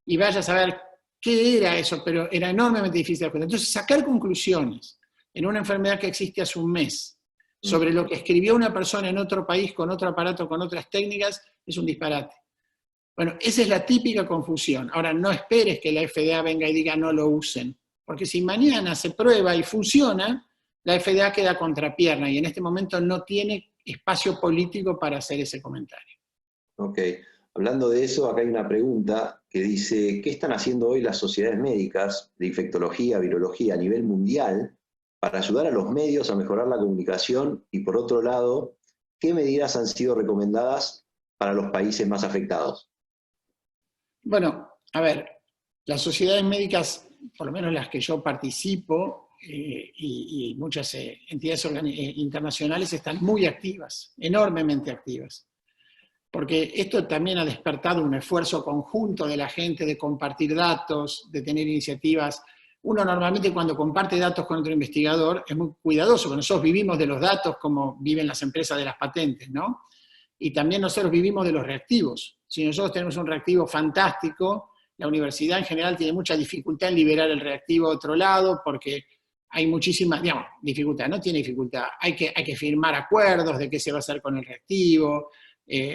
S2: Y vaya a saber qué era eso, pero era enormemente difícil de hacer. Entonces, sacar conclusiones en una enfermedad que existe hace un mes, sobre lo que escribió una persona en otro país, con otro aparato, con otras técnicas, es un disparate. Bueno, esa es la típica confusión. Ahora, no esperes que la FDA venga y diga no lo usen, porque si mañana se prueba y funciona, la FDA queda contrapierna y en este momento no tiene espacio político para hacer ese comentario.
S1: Ok, hablando de eso, acá hay una pregunta que dice, ¿qué están haciendo hoy las sociedades médicas de infectología, virología a nivel mundial para ayudar a los medios a mejorar la comunicación? Y por otro lado, ¿qué medidas han sido recomendadas para los países más afectados?
S2: Bueno, a ver, las sociedades médicas, por lo menos las que yo participo, y muchas entidades internacionales están muy activas, enormemente activas. Porque esto también ha despertado un esfuerzo conjunto de la gente de compartir datos, de tener iniciativas. Uno normalmente cuando comparte datos con otro investigador es muy cuidadoso, porque nosotros vivimos de los datos como viven las empresas de las patentes, ¿no? Y también nosotros vivimos de los reactivos. Si nosotros tenemos un reactivo fantástico, la universidad en general tiene mucha dificultad en liberar el reactivo a otro lado, porque hay muchísima, digamos, dificultad, no tiene dificultad, hay que firmar acuerdos de qué se va a hacer con el reactivo,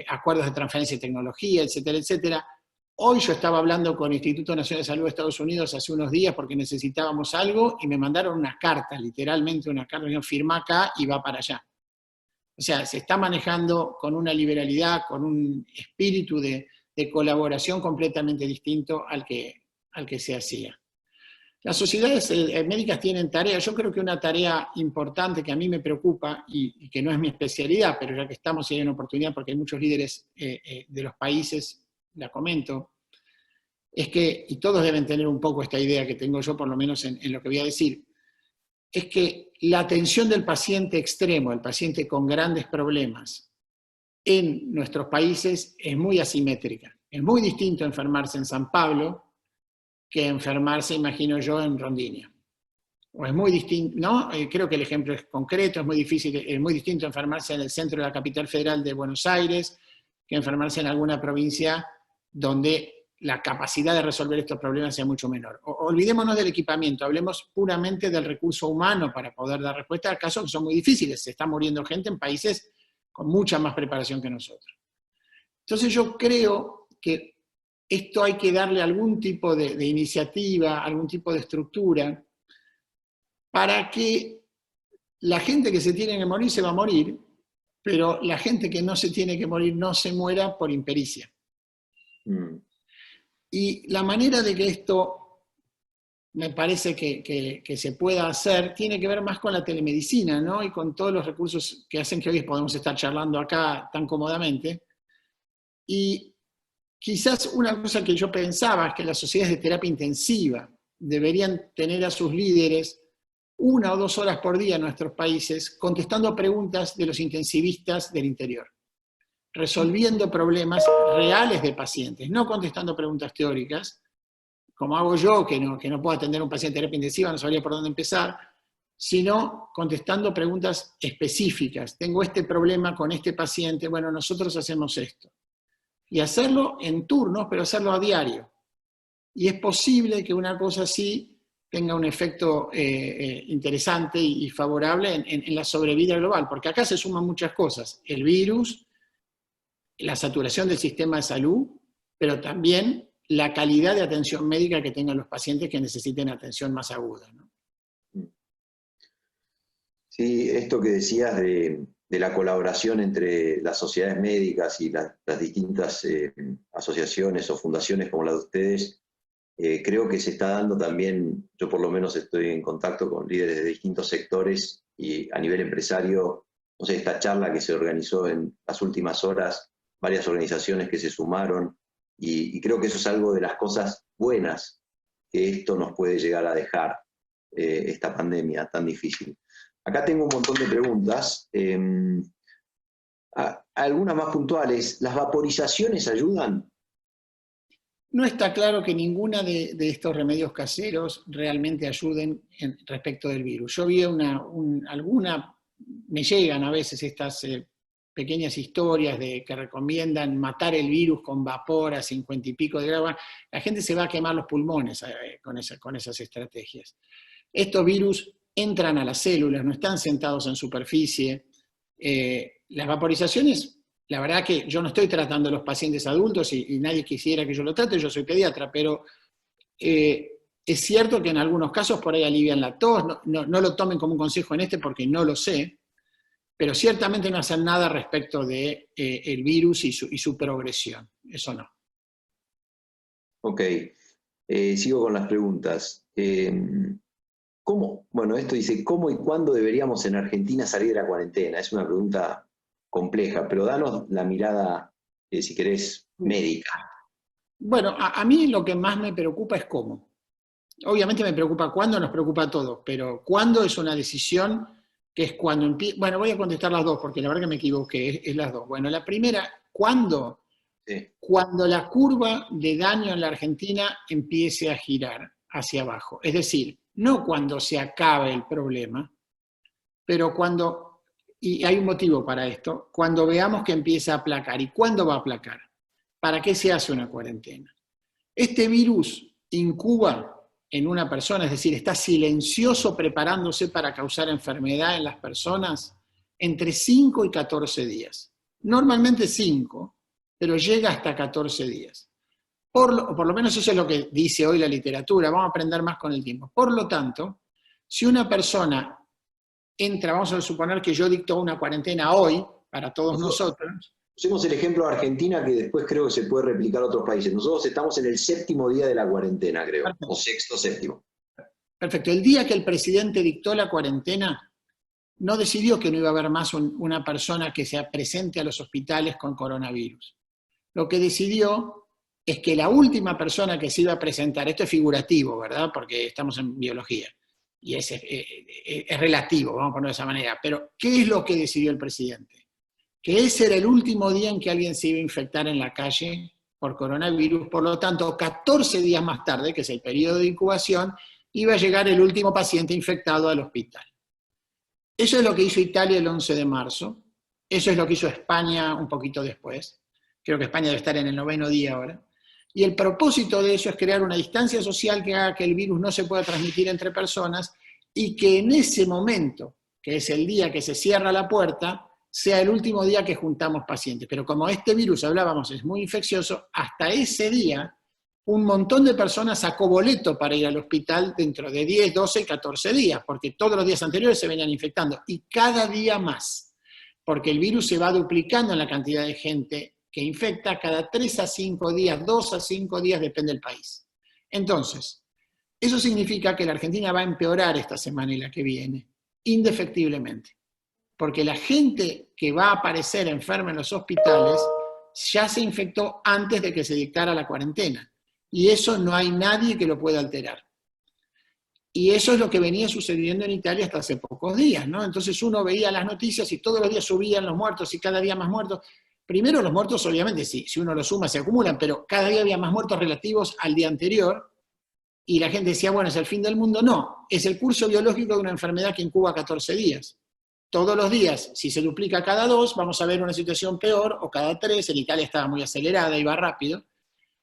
S2: acuerdos de transferencia de tecnología, etcétera, etcétera. Hoy yo estaba hablando con el Instituto Nacional de Salud de Estados Unidos hace unos días porque necesitábamos algo y me mandaron una carta, literalmente una carta, que firma acá y va para allá. O sea, se está manejando con una liberalidad, con un espíritu de colaboración completamente distinto al que se hacía. Las sociedades médicas tienen tareas, yo creo que una tarea importante que a mí me preocupa, y que no es mi especialidad, pero ya que estamos y hay una oportunidad porque hay muchos líderes de los países, la comento, es que, y todos deben tener un poco esta idea que tengo yo, por lo menos en lo que voy a decir, es que la atención del paciente extremo, el paciente con grandes problemas, en nuestros países es muy asimétrica. Es muy distinto enfermarse en San Pablo que enfermarse, imagino yo, en Rondina. O es muy distinto, ¿no? Creo que el ejemplo es concreto, es muy distinto enfermarse en el centro de la capital federal de Buenos Aires que enfermarse en alguna provincia donde la capacidad de resolver estos problemas sea mucho menor. Olvidémonos del equipamiento, hablemos puramente del recurso humano para poder dar respuesta a casos que son muy difíciles. Se está muriendo gente en países con mucha más preparación que nosotros. Entonces yo creo que esto hay que darle algún tipo de iniciativa, algún tipo de estructura, para que la gente que se tiene que morir se va a morir, pero la gente que no se tiene que morir no se muera por impericia. Y la manera de que esto me parece que se pueda hacer tiene que ver más con la telemedicina, ¿no? Y con todos los recursos que hacen que hoy podemos estar charlando acá tan cómodamente. Y quizás una cosa que yo pensaba es que las sociedades de terapia intensiva deberían tener a sus líderes 1 o 2 horas por día en nuestros países contestando preguntas de los intensivistas del interior, resolviendo problemas reales de pacientes, no contestando preguntas teóricas, como hago yo, que no puedo atender a un paciente de terapia intensiva, no sabría por dónde empezar, sino contestando preguntas específicas. Tengo este problema con este paciente, bueno, nosotros hacemos esto. Y hacerlo en turnos, pero hacerlo a diario. Y es posible que una cosa así tenga un efecto interesante y favorable en la sobrevida global, porque acá se suman muchas cosas. El virus, la saturación del sistema de salud, pero también la calidad de atención médica que tengan los pacientes que necesiten atención más aguda, ¿no?
S1: Sí, esto que decías de la colaboración entre las sociedades médicas y las distintas asociaciones o fundaciones como la de ustedes, creo que se está dando también. Yo por lo menos estoy en contacto con líderes de distintos sectores y a nivel empresario, no sé, esta charla que se organizó en las últimas horas, varias organizaciones que se sumaron, y creo que eso es algo de las cosas buenas que esto nos puede llegar a dejar, esta pandemia tan difícil. Acá tengo un montón de preguntas, algunas más puntuales. ¿Las vaporizaciones ayudan?
S2: No está claro que ninguna de estos remedios caseros realmente ayuden respecto del virus. Yo vi me llegan a veces estas pequeñas historias que recomiendan matar el virus con vapor a 50 y pico de grados. La gente se va a quemar los pulmones con esas estrategias. Estos virus entran a las células, no están sentados en superficie. Las vaporizaciones, la verdad que yo no estoy tratando a los pacientes adultos y nadie quisiera que yo lo trate, yo soy pediatra, pero es cierto que en algunos casos por ahí alivian la tos, no lo tomen como un consejo en este porque no lo sé, pero ciertamente no hacen nada respecto de el virus y su progresión, eso no.
S1: Ok, sigo con las preguntas. Bueno, esto dice, ¿cómo y cuándo deberíamos en Argentina salir de la cuarentena? Es una pregunta compleja, pero danos la mirada, si querés, médica.
S2: Bueno, a mí lo que más me preocupa es cómo. Obviamente me preocupa cuándo, nos preocupa a todos, pero cuándo es una decisión que es cuando empieza. Bueno, voy a contestar las dos, porque la verdad que me equivoqué, es las dos. Bueno, la primera, ¿cuándo? Sí. Cuando la curva de daño en la Argentina empiece a girar hacia abajo. Es decir, no cuando se acabe el problema, pero cuando, y hay un motivo para esto, cuando veamos que empieza a aplacar. ¿Y cuándo va a aplacar? ¿Para qué se hace una cuarentena? Este virus incuba en una persona, es decir, está silencioso preparándose para causar enfermedad en las personas entre 5 y 14 días. Normalmente 5, pero llega hasta 14 días. Por lo menos eso es lo que dice hoy la literatura, vamos a aprender más con el tiempo. Por lo tanto, si una persona entra, vamos a suponer que yo dicto una cuarentena hoy para todos nosotros.
S1: Usemos el ejemplo de Argentina, que después creo que se puede replicar a otros países. Nosotros estamos en el 7º día de la cuarentena, creo, perfecto. O 6º, 7º.
S2: Perfecto. El día que el presidente dictó la cuarentena, no decidió que no iba a haber más una persona que sea presente a los hospitales con coronavirus. Lo que decidió es que la última persona que se iba a presentar, esto es figurativo, ¿verdad? Porque estamos en biología, y es relativo, vamos a ponerlo de esa manera. Pero, ¿qué es lo que decidió el presidente? Que ese era el último día en que alguien se iba a infectar en la calle por coronavirus, por lo tanto, 14 días más tarde, que es el periodo de incubación, iba a llegar el último paciente infectado al hospital. Eso es lo que hizo Italia el 11 de marzo, eso es lo que hizo España un poquito después, creo que España debe estar en el 9º día ahora, Y el propósito de eso es crear una distancia social que haga que el virus no se pueda transmitir entre personas y que en ese momento, que es el día que se cierra la puerta, sea el último día que juntamos pacientes. Pero como este virus, hablábamos, es muy infeccioso, hasta ese día un montón de personas sacó boleto para ir al hospital dentro de 10, 12, 14 días, porque todos los días anteriores se venían infectando, y cada día más, porque el virus se va duplicando en la cantidad de gente que infecta cada 3 a 5 días, 2 a 5 días, depende del país. Entonces, eso significa que la Argentina va a empeorar esta semana y la que viene, indefectiblemente, porque la gente que va a aparecer enferma en los hospitales ya se infectó antes de que se dictara la cuarentena. Y eso no hay nadie que lo pueda alterar. Y eso es lo que venía sucediendo en Italia hasta hace pocos días, ¿no? Entonces uno veía las noticias y todos los días subían los muertos y cada día más muertos. Primero los muertos, obviamente, si uno los suma se acumulan, pero cada día había más muertos relativos al día anterior, y la gente decía, bueno, es el fin del mundo. No, es el curso biológico de una enfermedad que incuba 14 días. Todos los días, si se duplica cada 2, vamos a ver una situación peor, o cada 3, en Italia estaba muy acelerada, iba rápido.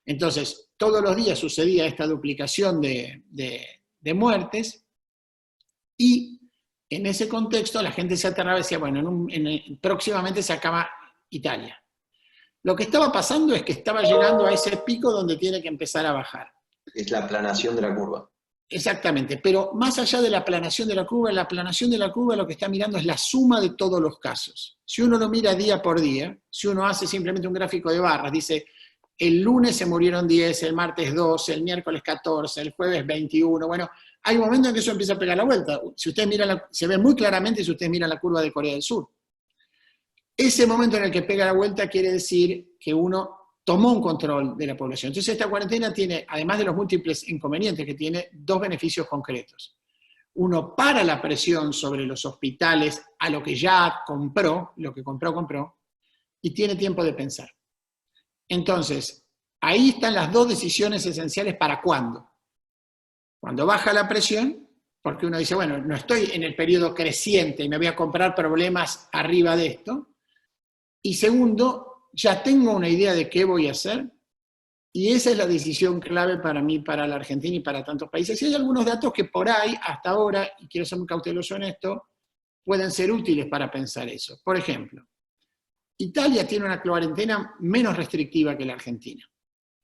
S2: Entonces, todos los días sucedía esta duplicación de muertes, y en ese contexto la gente se aterraba y decía, bueno, próximamente se acaba Italia. Lo que estaba pasando es que estaba llegando a ese pico donde tiene que empezar a bajar.
S1: Es la aplanación de la curva.
S2: Exactamente, pero más allá de la aplanación de la curva lo que está mirando es la suma de todos los casos. Si uno lo mira día por día, si uno hace simplemente un gráfico de barras, dice, el lunes se murieron 10, el martes 12, el miércoles 14, el jueves 21, bueno, hay un momento en que eso empieza a pegar la vuelta. Si usted mira, se ve muy claramente si usted mira la curva de Corea del Sur. Ese momento en el que pega la vuelta quiere decir que uno tomó un control de la población. Entonces esta cuarentena tiene, además de los múltiples inconvenientes que tiene, 2 beneficios concretos. Uno, para la presión sobre los hospitales a lo que ya compró, lo que compró, y tiene tiempo de pensar. Entonces, ahí están las 2 decisiones esenciales para cuándo. Cuando baja la presión, porque uno dice, bueno, no estoy en el periodo creciente y me voy a comprar problemas arriba de esto. Y segundo, ya tengo una idea de qué voy a hacer, y esa es la decisión clave para mí, para la Argentina y para tantos países. Y hay algunos datos que por ahí, hasta ahora, y quiero ser muy cauteloso en esto, pueden ser útiles para pensar eso. Por ejemplo, Italia tiene una cuarentena menos restrictiva que la Argentina.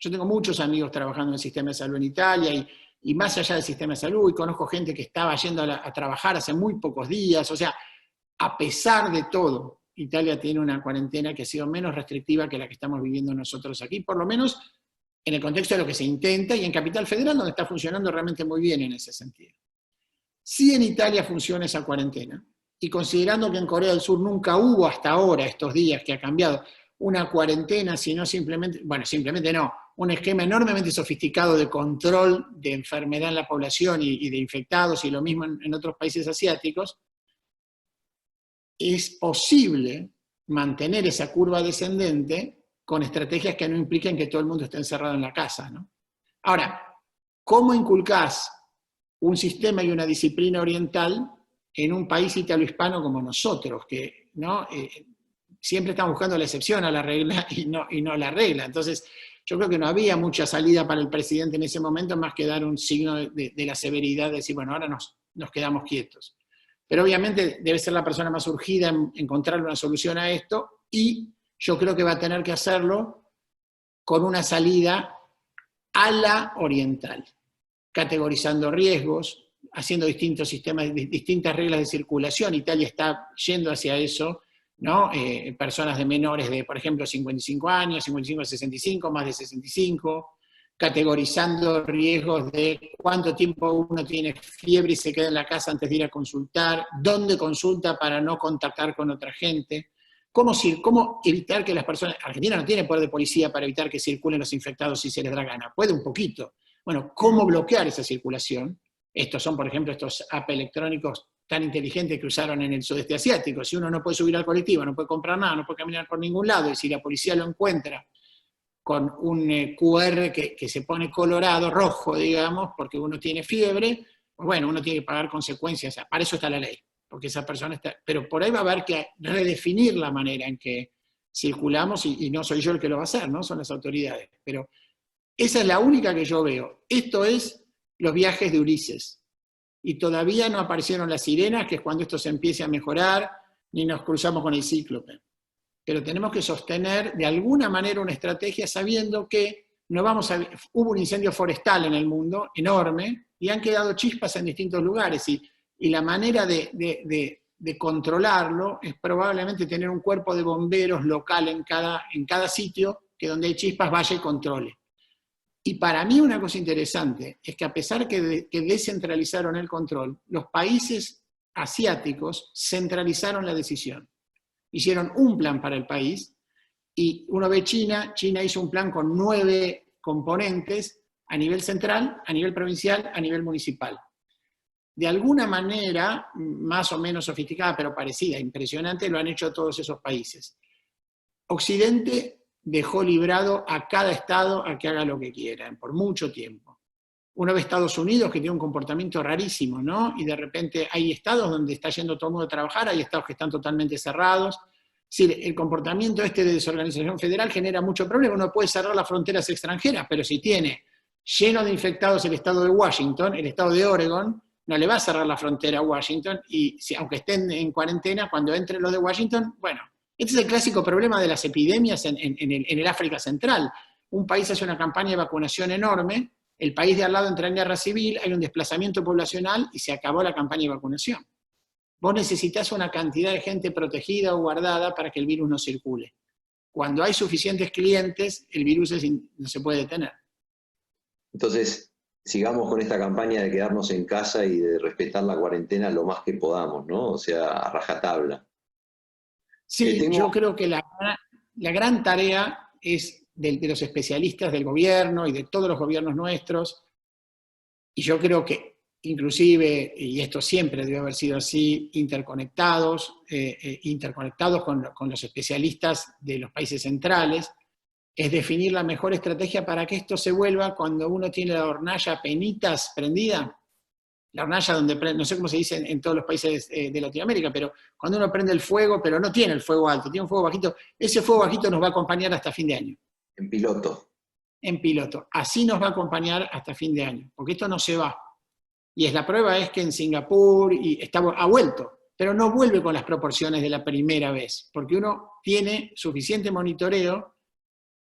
S2: Yo tengo muchos amigos trabajando en el sistema de salud en Italia, y más allá del sistema de salud, y conozco gente que estaba yendo a trabajar hace muy pocos días. O sea, a pesar de todo, Italia tiene una cuarentena que ha sido menos restrictiva que la que estamos viviendo nosotros aquí, por lo menos en el contexto de lo que se intenta, y en Capital Federal, donde está funcionando realmente muy bien en ese sentido. Si en Italia funciona esa cuarentena, y considerando que en Corea del Sur nunca hubo hasta ahora, estos días que ha cambiado, una cuarentena, sino simplemente, bueno, simplemente no, un esquema enormemente sofisticado de control de enfermedad en la población y de infectados, y lo mismo en otros países asiáticos, es posible mantener esa curva descendente con estrategias que no impliquen que todo el mundo esté encerrado en la casa, ¿no? Ahora, ¿cómo inculcás un sistema y una disciplina oriental en un país italohispano como nosotros, que ¿no? Siempre estamos buscando la excepción a la regla y no la regla? Entonces, yo creo que no había mucha salida para el presidente en ese momento más que dar un signo de la severidad, de decir, bueno, ahora nos quedamos quietos. Pero obviamente debe ser la persona más urgida en encontrar una solución a esto, y yo creo que va a tener que hacerlo con una salida a la oriental, categorizando riesgos, haciendo distintos sistemas, distintas reglas de circulación. Italia está yendo hacia eso, ¿no? Personas de menores de, por ejemplo, 55 años, 55 a 65, más de 65, categorizando riesgos de cuánto tiempo uno tiene fiebre y se queda en la casa antes de ir a consultar, dónde consulta para no contactar con otra gente, cómo evitar que las personas... Argentina no tiene poder de policía para evitar que circulen los infectados si se les da gana, puede un poquito. Bueno, ¿cómo bloquear esa circulación? Estos son, por ejemplo, estos apps electrónicos tan inteligentes que usaron en el sudeste asiático. Si uno no puede subir al colectivo, no puede comprar nada, no puede caminar por ningún lado, y si la policía lo encuentra con un QR que se pone colorado, rojo, digamos, porque uno tiene fiebre, pues bueno, uno tiene que pagar consecuencias. Para eso está la ley, porque esa persona está... Pero por ahí va a haber que redefinir la manera en que circulamos, y no soy yo el que lo va a hacer, ¿no? Son las autoridades. Pero Esa es la única que yo veo. Esto es los viajes de Ulises. Y todavía no aparecieron las sirenas, que es cuando esto se empiece a mejorar, ni nos cruzamos con el cíclope. Pero tenemos que sostener de alguna manera una estrategia sabiendo que no vamos a... Hubo un incendio forestal en el mundo, enorme, y han quedado chispas en distintos lugares, y la manera de controlarlo es probablemente tener un cuerpo de bomberos local en cada sitio, que donde hay chispas vaya y controle. Y para mí una cosa interesante es que a pesar que descentralizaron el control, los países asiáticos centralizaron la decisión. Hicieron un plan para el país, y uno ve China hizo un plan con 9 componentes a nivel central, a nivel provincial, a nivel municipal. De alguna manera, más o menos sofisticada, pero parecida, impresionante, lo han hecho todos esos países. Occidente dejó librado a cada estado a que haga lo que quieran, por mucho tiempo. Uno ve Estados Unidos, que tiene un comportamiento rarísimo, ¿no? Y de repente hay estados donde está yendo todo el mundo a trabajar, hay estados que están totalmente cerrados. Sí, el comportamiento de desorganización federal genera mucho problema. Uno puede cerrar las fronteras extranjeras, pero si tiene lleno de infectados el estado de Washington, el estado de Oregon, no le va a cerrar la frontera a Washington, y aunque estén en cuarentena, cuando entren los de Washington, bueno, este es el clásico problema de las epidemias en el África Central. Un país hace una campaña de vacunación enorme, el país de al lado entra en guerra civil, hay un desplazamiento poblacional y se acabó la campaña de vacunación. Vos necesitas una cantidad de gente protegida o guardada para que el virus no circule. Cuando hay suficientes clientes, el virus no se puede detener.
S1: Entonces, sigamos con esta campaña de quedarnos en casa y de respetar la cuarentena lo más que podamos, ¿no? O sea, a rajatabla.
S2: Sí, yo creo que la gran tarea es de los especialistas del gobierno y de todos los gobiernos nuestros, y yo creo que inclusive, y esto siempre debe haber sido así, interconectados con los especialistas de los países centrales, es definir la mejor estrategia para que esto se vuelva cuando uno tiene la hornalla a penitas prendida, la hornalla donde, no sé cómo se dice en todos los países de Latinoamérica, pero cuando uno prende el fuego, pero no tiene el fuego alto, tiene un fuego bajito, ese fuego bajito nos va a acompañar hasta fin de año.
S1: En piloto.
S2: En piloto. Así nos va a acompañar hasta fin de año, porque esto no se va. Y la prueba es que en Singapur ha vuelto, pero no vuelve con las proporciones de la primera vez, porque uno tiene suficiente monitoreo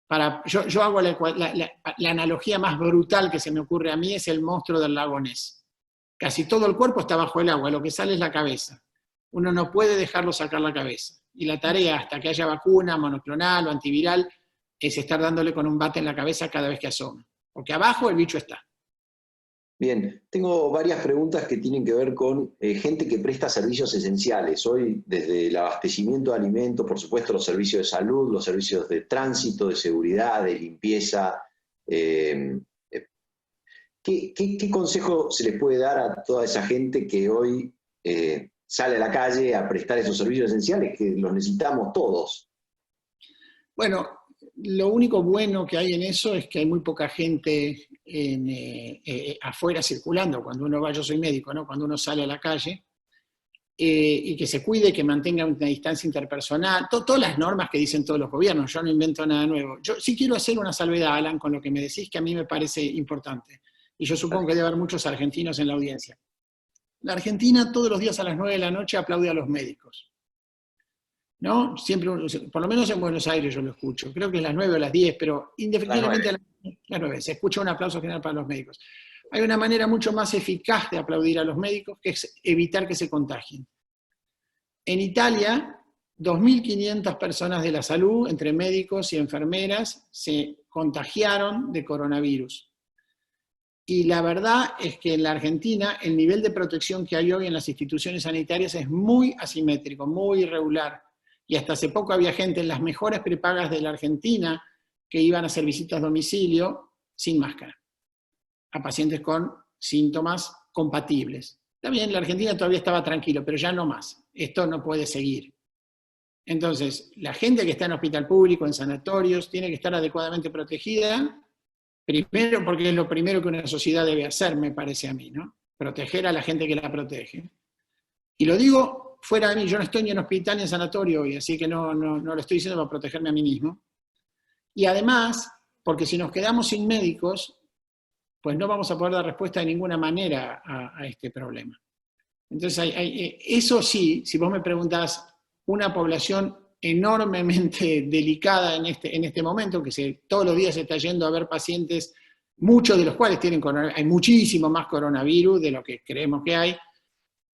S2: para... Yo hago la analogía más brutal que se me ocurre a mí, es el monstruo del lago Ness. Casi todo el cuerpo está bajo el agua, lo que sale es la cabeza. Uno no puede dejarlo sacar la cabeza. Y la tarea, hasta que haya vacuna, monoclonal o antiviral, es estar dándole con un bate en la cabeza cada vez que asoma. Porque abajo el bicho está.
S1: Bien, tengo varias preguntas que tienen que ver con gente que presta servicios esenciales. Hoy, desde el abastecimiento de alimentos, por supuesto, los servicios de salud, los servicios de tránsito, de seguridad, de limpieza. ¿Qué consejo se les puede dar a toda esa gente que hoy sale a la calle a prestar esos servicios esenciales, que los necesitamos todos?
S2: Bueno, lo único bueno que hay en eso es que hay muy poca gente afuera circulando. Cuando uno va, yo soy médico, ¿no? Cuando uno sale a la calle, y que se cuide, que mantenga una distancia interpersonal, todas las normas que dicen todos los gobiernos, yo no invento nada nuevo. Yo sí quiero hacer una salvedad, Alan, con lo que me decís, que a mí me parece importante. Y yo supongo que debe haber muchos argentinos en la audiencia. La Argentina todos los días a las 9 de la noche aplaude a los médicos. ¿No? Siempre, por lo menos en Buenos Aires yo lo escucho. Creo que es las 9 o las 10, pero indefectiblemente a las 9 se escucha un aplauso general para los médicos. Hay una manera mucho más eficaz de aplaudir a los médicos, que es evitar que se contagien. En Italia, 2.500 personas de la salud, entre médicos y enfermeras, se contagiaron de coronavirus. Y la verdad es que en la Argentina el nivel de protección que hay hoy en las instituciones sanitarias es muy asimétrico, muy irregular. Y hasta hace poco había gente en las mejores prepagas de la Argentina que iban a hacer visitas a domicilio sin máscara, a pacientes con síntomas compatibles. También la Argentina todavía estaba tranquilo, pero ya no más. Esto no puede seguir. Entonces, la gente que está en hospital público, en sanatorios, tiene que estar adecuadamente protegida. Primero, porque es lo primero que una sociedad debe hacer, me parece a mí, ¿no? Proteger a la gente que la protege. Y lo digo fuera de mí, yo no estoy ni en hospital ni en sanatorio hoy, así que no lo estoy diciendo para protegerme a mí mismo. Y además, porque si nos quedamos sin médicos, pues no vamos a poder dar respuesta de ninguna manera a este problema. Entonces, eso sí, si vos me preguntás, una población enormemente delicada en este momento, que todos los días se está yendo a ver pacientes, muchos de los cuales tienen coronavirus, hay muchísimo más coronavirus de lo que creemos que hay,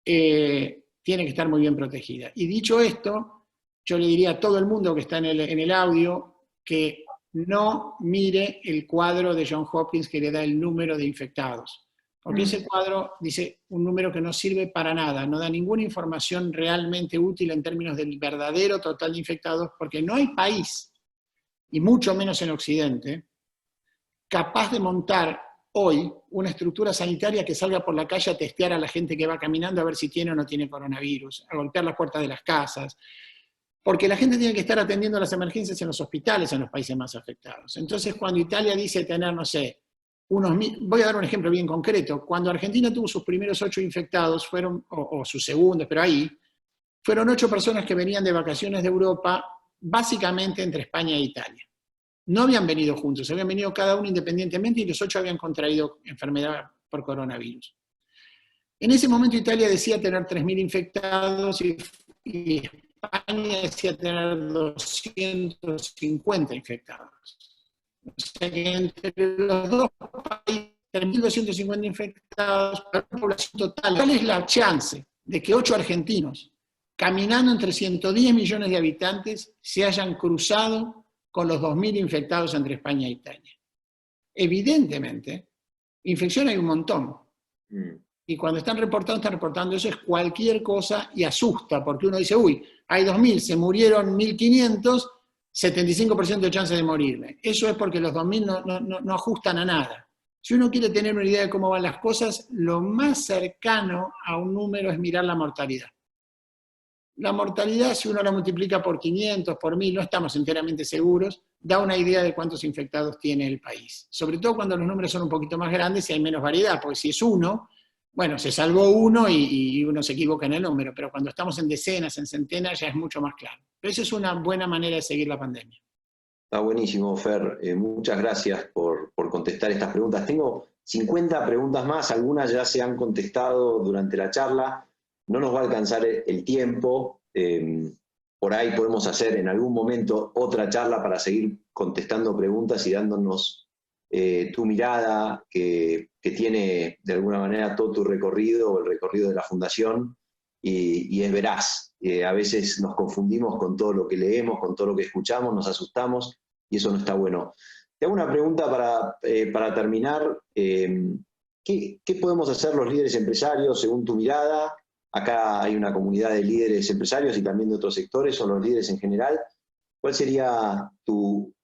S2: tiene que estar muy bien protegida. Y dicho esto, yo le diría a todo el mundo que está en el audio que no mire el cuadro de Johns Hopkins que le da el número de infectados. Porque ese cuadro dice un número que no sirve para nada, no da ninguna información realmente útil en términos del verdadero total de infectados, porque no hay país, y mucho menos en Occidente, capaz de montar hoy una estructura sanitaria que salga por la calle a testear a la gente que va caminando a ver si tiene o no tiene coronavirus, a golpear las puertas de las casas, porque la gente tiene que estar atendiendo las emergencias en los hospitales en los países más afectados. Entonces, cuando Italia dice tener, no sé, voy a dar un ejemplo bien concreto, cuando Argentina tuvo sus primeros 8 infectados, o sus segundos, pero ahí, fueron 8 personas que venían de vacaciones de Europa, básicamente entre España e Italia. No habían venido juntos, habían venido cada uno independientemente y los 8 habían contraído enfermedad por coronavirus. En ese momento Italia decía tener 3.000 infectados y España decía tener 250 infectados. O sea que entre los dos países, 3.250 infectados para una población total. ¿Cuál es la chance de que 8 argentinos, caminando entre 110 millones de habitantes, se hayan cruzado con los 2.000 infectados entre España e Italia? Evidentemente, infección hay un montón. Y cuando están reportando, eso es cualquier cosa y asusta, porque uno dice, uy, hay 2.000, se murieron 1.500, 75% de chance de morirme. Eso es porque los 2.000 no ajustan a nada. Si uno quiere tener una idea de cómo van las cosas, lo más cercano a un número es mirar la mortalidad. La mortalidad, si uno la multiplica por 500, por 1.000, no estamos enteramente seguros, da una idea de cuántos infectados tiene el país. Sobre todo cuando los números son un poquito más grandes y hay menos variedad, porque si es 1, bueno, se salvó 1 y uno se equivoca en el número, pero cuando estamos en decenas, en centenas, ya es mucho más claro. Pero esa es una buena manera de seguir la pandemia.
S1: Está buenísimo, Fer. Muchas gracias por contestar estas preguntas. Tengo 50 preguntas más, algunas ya se han contestado durante la charla. No nos va a alcanzar el tiempo. Por ahí podemos hacer en algún momento otra charla para seguir contestando preguntas y dándonos tu mirada que tiene de alguna manera todo tu recorrido, el recorrido de la Fundación, y es veraz. A veces nos confundimos con todo lo que leemos, con todo lo que escuchamos, nos asustamos, y eso no está bueno. Te hago una pregunta para terminar. ¿Qué podemos hacer los líderes empresarios según tu mirada? Acá hay una comunidad de líderes empresarios y también de otros sectores, o los líderes en general. ¿Cuál sería tu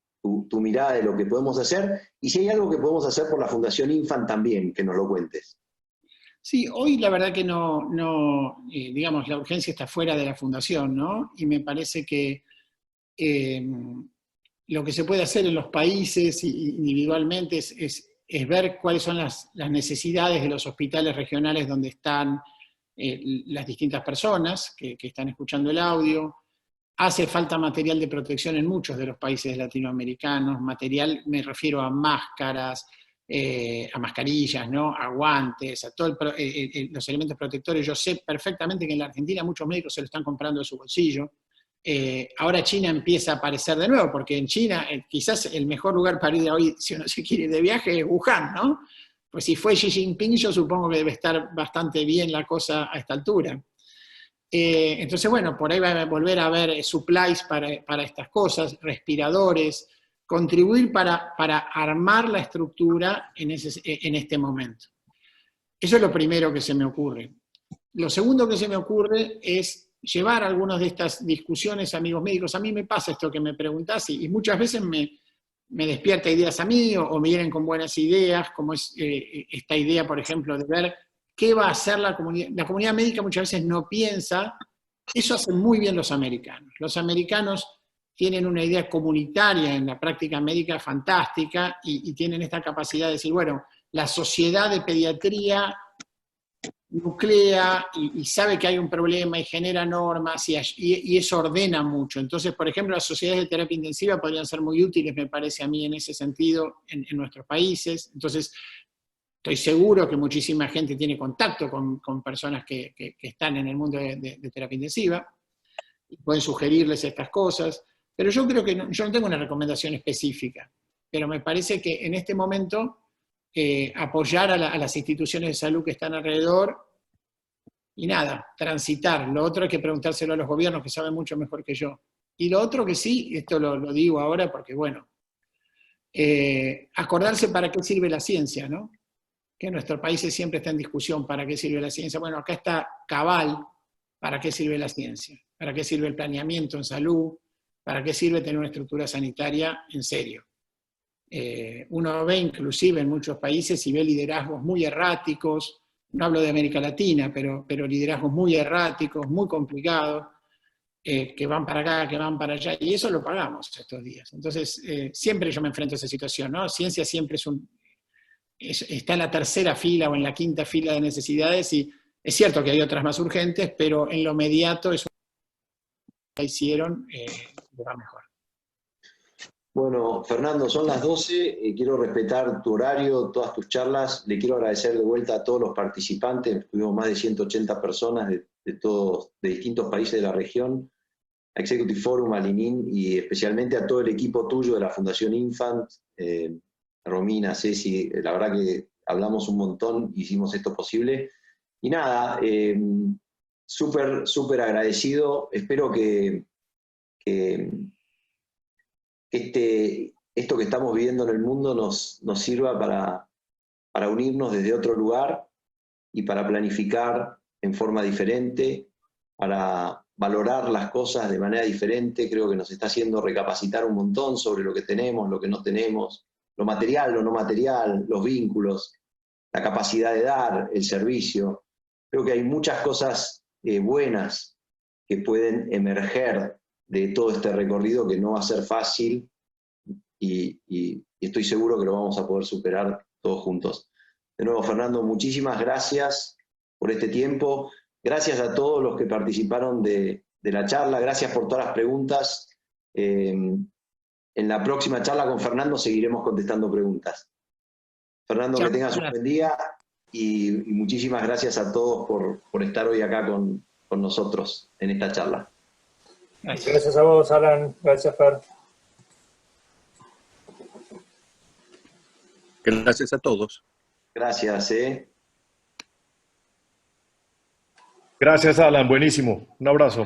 S1: mirada de lo que podemos hacer? Y si hay algo que podemos hacer por la Fundación Infant también, que nos lo cuentes.
S2: Sí, hoy la verdad que digamos, la urgencia está fuera de la Fundación, ¿no? Y me parece que lo que se puede hacer en los países individualmente es ver cuáles son las necesidades de los hospitales regionales donde están las distintas personas que están escuchando el audio. Hace falta material de protección en muchos de los países latinoamericanos. Material, me refiero a máscaras, a mascarillas, ¿no? A guantes, a todos los elementos protectores. Yo sé perfectamente que en la Argentina muchos médicos se lo están comprando de su bolsillo. Ahora China empieza a aparecer de nuevo, porque en China quizás el mejor lugar para ir hoy, si uno se quiere ir de viaje, es Wuhan, ¿no? Pues si fue Xi Jinping, yo supongo que debe estar bastante bien la cosa a esta altura. Entonces, bueno, por ahí va a volver a haber supplies para estas cosas, respiradores, contribuir para armar la estructura en este momento. Eso es lo primero que se me ocurre. Lo segundo que se me ocurre es llevar algunas de estas discusiones a amigos médicos. A mí me pasa esto que me preguntás y muchas veces me despierta ideas a mí o me vienen con buenas ideas, como es esta idea, por ejemplo, de ver qué va a hacer la comunidad. La comunidad médica muchas veces no piensa. Eso hacen muy bien los americanos. Los americanos tienen una idea comunitaria en la práctica médica fantástica y tienen esta capacidad de decir, bueno, la sociedad de pediatría nuclea y sabe que hay un problema y genera normas y eso ordena mucho. Entonces, por ejemplo, las sociedades de terapia intensiva podrían ser muy útiles, me parece a mí, en ese sentido, en nuestros países. Entonces, estoy seguro que muchísima gente tiene contacto con personas que están en el mundo de terapia intensiva y pueden sugerirles estas cosas. Pero yo creo que yo no tengo una recomendación específica, pero me parece que en este momento apoyar a las instituciones de salud que están alrededor y nada, transitar. Lo otro hay que preguntárselo a los gobiernos que saben mucho mejor que yo. Y lo otro que sí, esto lo digo ahora porque bueno, acordarse para qué sirve la ciencia, ¿no? Que en nuestros países siempre está en discusión para qué sirve la ciencia. Bueno, acá está cabal para qué sirve la ciencia, para qué sirve el planeamiento en salud, para qué sirve tener una estructura sanitaria en serio. Uno ve inclusive en muchos países y ve liderazgos muy erráticos, no hablo de América Latina, pero liderazgos muy erráticos, muy complicados, que van para acá, que van para allá, y eso lo pagamos estos días. Entonces, siempre yo me enfrento a esa situación, ¿no? Ciencia siempre está en la tercera fila o en la quinta fila de necesidades, y es cierto que hay otras más urgentes, pero en lo inmediato eso que hicieron le va mejor.
S1: Bueno, Fernando, son las 12, quiero respetar tu horario, todas tus charlas, le quiero agradecer de vuelta a todos los participantes, tuvimos más de 180 personas de distintos países de la región, a Executive Forum, a Linin, y especialmente a todo el equipo tuyo de la Fundación Infant, Romina, Ceci, la verdad que hablamos un montón, hicimos esto posible, y nada, súper agradecido, espero que esto que estamos viviendo en el mundo nos sirva para unirnos desde otro lugar y para planificar en forma diferente, para valorar las cosas de manera diferente. Creo que nos está haciendo recapacitar un montón sobre lo que tenemos, lo que no tenemos, lo material, lo no material, los vínculos, la capacidad de dar, el servicio. Creo que hay muchas cosas buenas que pueden emerger de todo este recorrido, que no va a ser fácil, y estoy seguro que lo vamos a poder superar todos juntos. De nuevo, Fernando, muchísimas gracias por este tiempo. Gracias a todos los que participaron de la charla. Gracias por todas las preguntas. En la próxima charla con Fernando seguiremos contestando preguntas. Fernando, que tengas un buen día, y muchísimas gracias a todos por estar hoy acá con nosotros en esta charla.
S3: Gracias a vos, Alan. Gracias, Fer.
S4: Gracias a todos.
S1: Gracias,
S5: Gracias, Alan. Buenísimo. Un abrazo.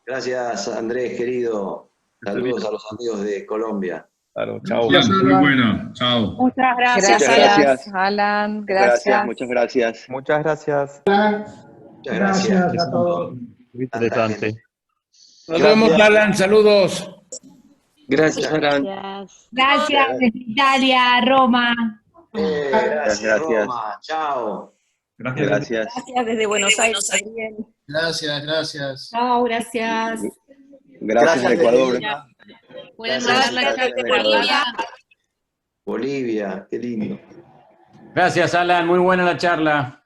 S1: Gracias, Andrés, querido. Saludos a los amigos de Colombia.
S5: Claro, chao.
S6: Muy bueno. Chao.
S7: Muchas gracias, Alan. Gracias.
S4: Muchas gracias.
S3: Muchas gracias.
S1: Muchas gracias
S3: a todos.
S5: Muy interesante.
S6: Nos vemos, Alan. Saludos.
S4: Gracias, Alan.
S7: Gracias desde Italia, Roma.
S1: Gracias, Roma. Chao.
S4: Gracias.
S7: Gracias desde Buenos Aires también.
S2: Gracias.
S7: Chao, gracias.
S4: Gracias, Ecuador.
S7: Pueden mandar la charla de Bolivia.
S1: Bolivia, qué lindo.
S8: Gracias, Alan. Muy buena la charla.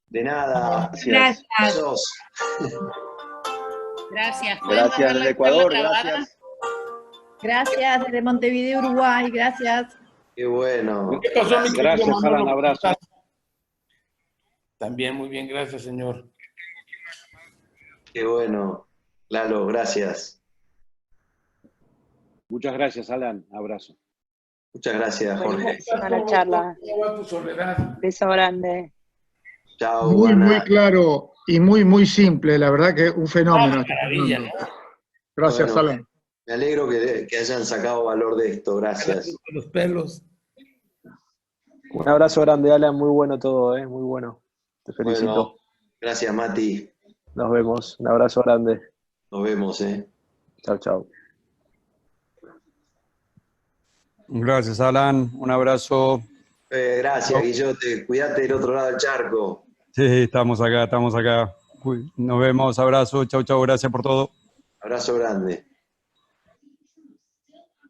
S1: De nada.
S7: Gracias.
S1: Besos.
S7: Gracias.
S4: Gracias desde Ecuador. Gracias.
S7: Gracias desde Montevideo, Uruguay. Gracias.
S1: Qué bueno.
S6: ¿Qué pasó, mi querido
S4: Gracias,
S6: Manolo?
S4: Alan. Abrazo.
S6: También muy bien, gracias, señor.
S1: Qué bueno. Lalo, gracias.
S4: Muchas gracias, Alan. Abrazo.
S1: Muchas gracias, Jorge.
S7: Buenísima la charla.
S6: ¿Cómo va tu soledad?
S7: Beso grande.
S1: Chao,
S9: Muy,
S1: Juana.
S9: muy claro y muy simple. La verdad que un fenómeno.
S6: Maravilla, ¿no?
S9: Gracias,
S1: Bueno,
S9: Alan.
S1: Me alegro que hayan sacado valor de esto. Gracias.
S6: Los pelos.
S3: Un abrazo grande, Alan. Muy bueno todo, muy bueno. Te felicito.
S1: Bueno, gracias, Mati.
S3: Nos vemos. Un abrazo grande.
S1: Nos vemos,
S3: Chao, chao.
S8: Gracias, Alan. Un abrazo.
S1: Gracias, Guillote. Cuídate del otro lado del charco.
S8: Sí, estamos acá. Uy, nos vemos. Abrazo. Chau. Gracias por todo.
S1: Abrazo grande.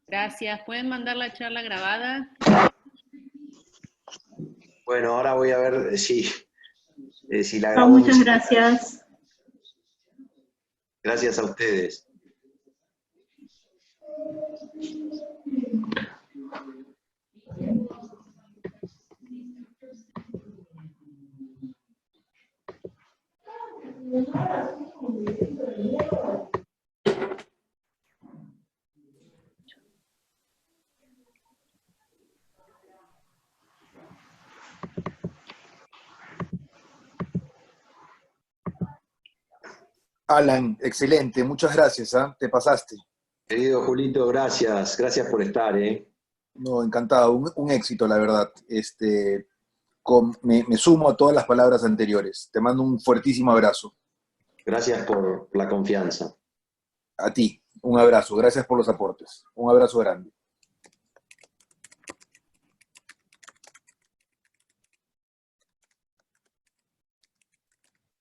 S7: Gracias. ¿Pueden mandar la charla grabada?
S1: Bueno, ahora voy a ver si Si la
S10: No,
S1: grabó
S10: muchas
S1: muy-
S10: gracias.
S1: Gracias a ustedes.
S11: Alan, excelente, muchas gracias, ¿ah? Te pasaste.
S1: Querido Julito, gracias. Gracias por estar, ¿eh?
S11: No, encantado, un éxito, la verdad. Me sumo a todas las palabras anteriores. Te mando un fuertísimo abrazo.
S1: Gracias por la confianza.
S11: A ti, un abrazo. Gracias por los aportes. Un abrazo grande.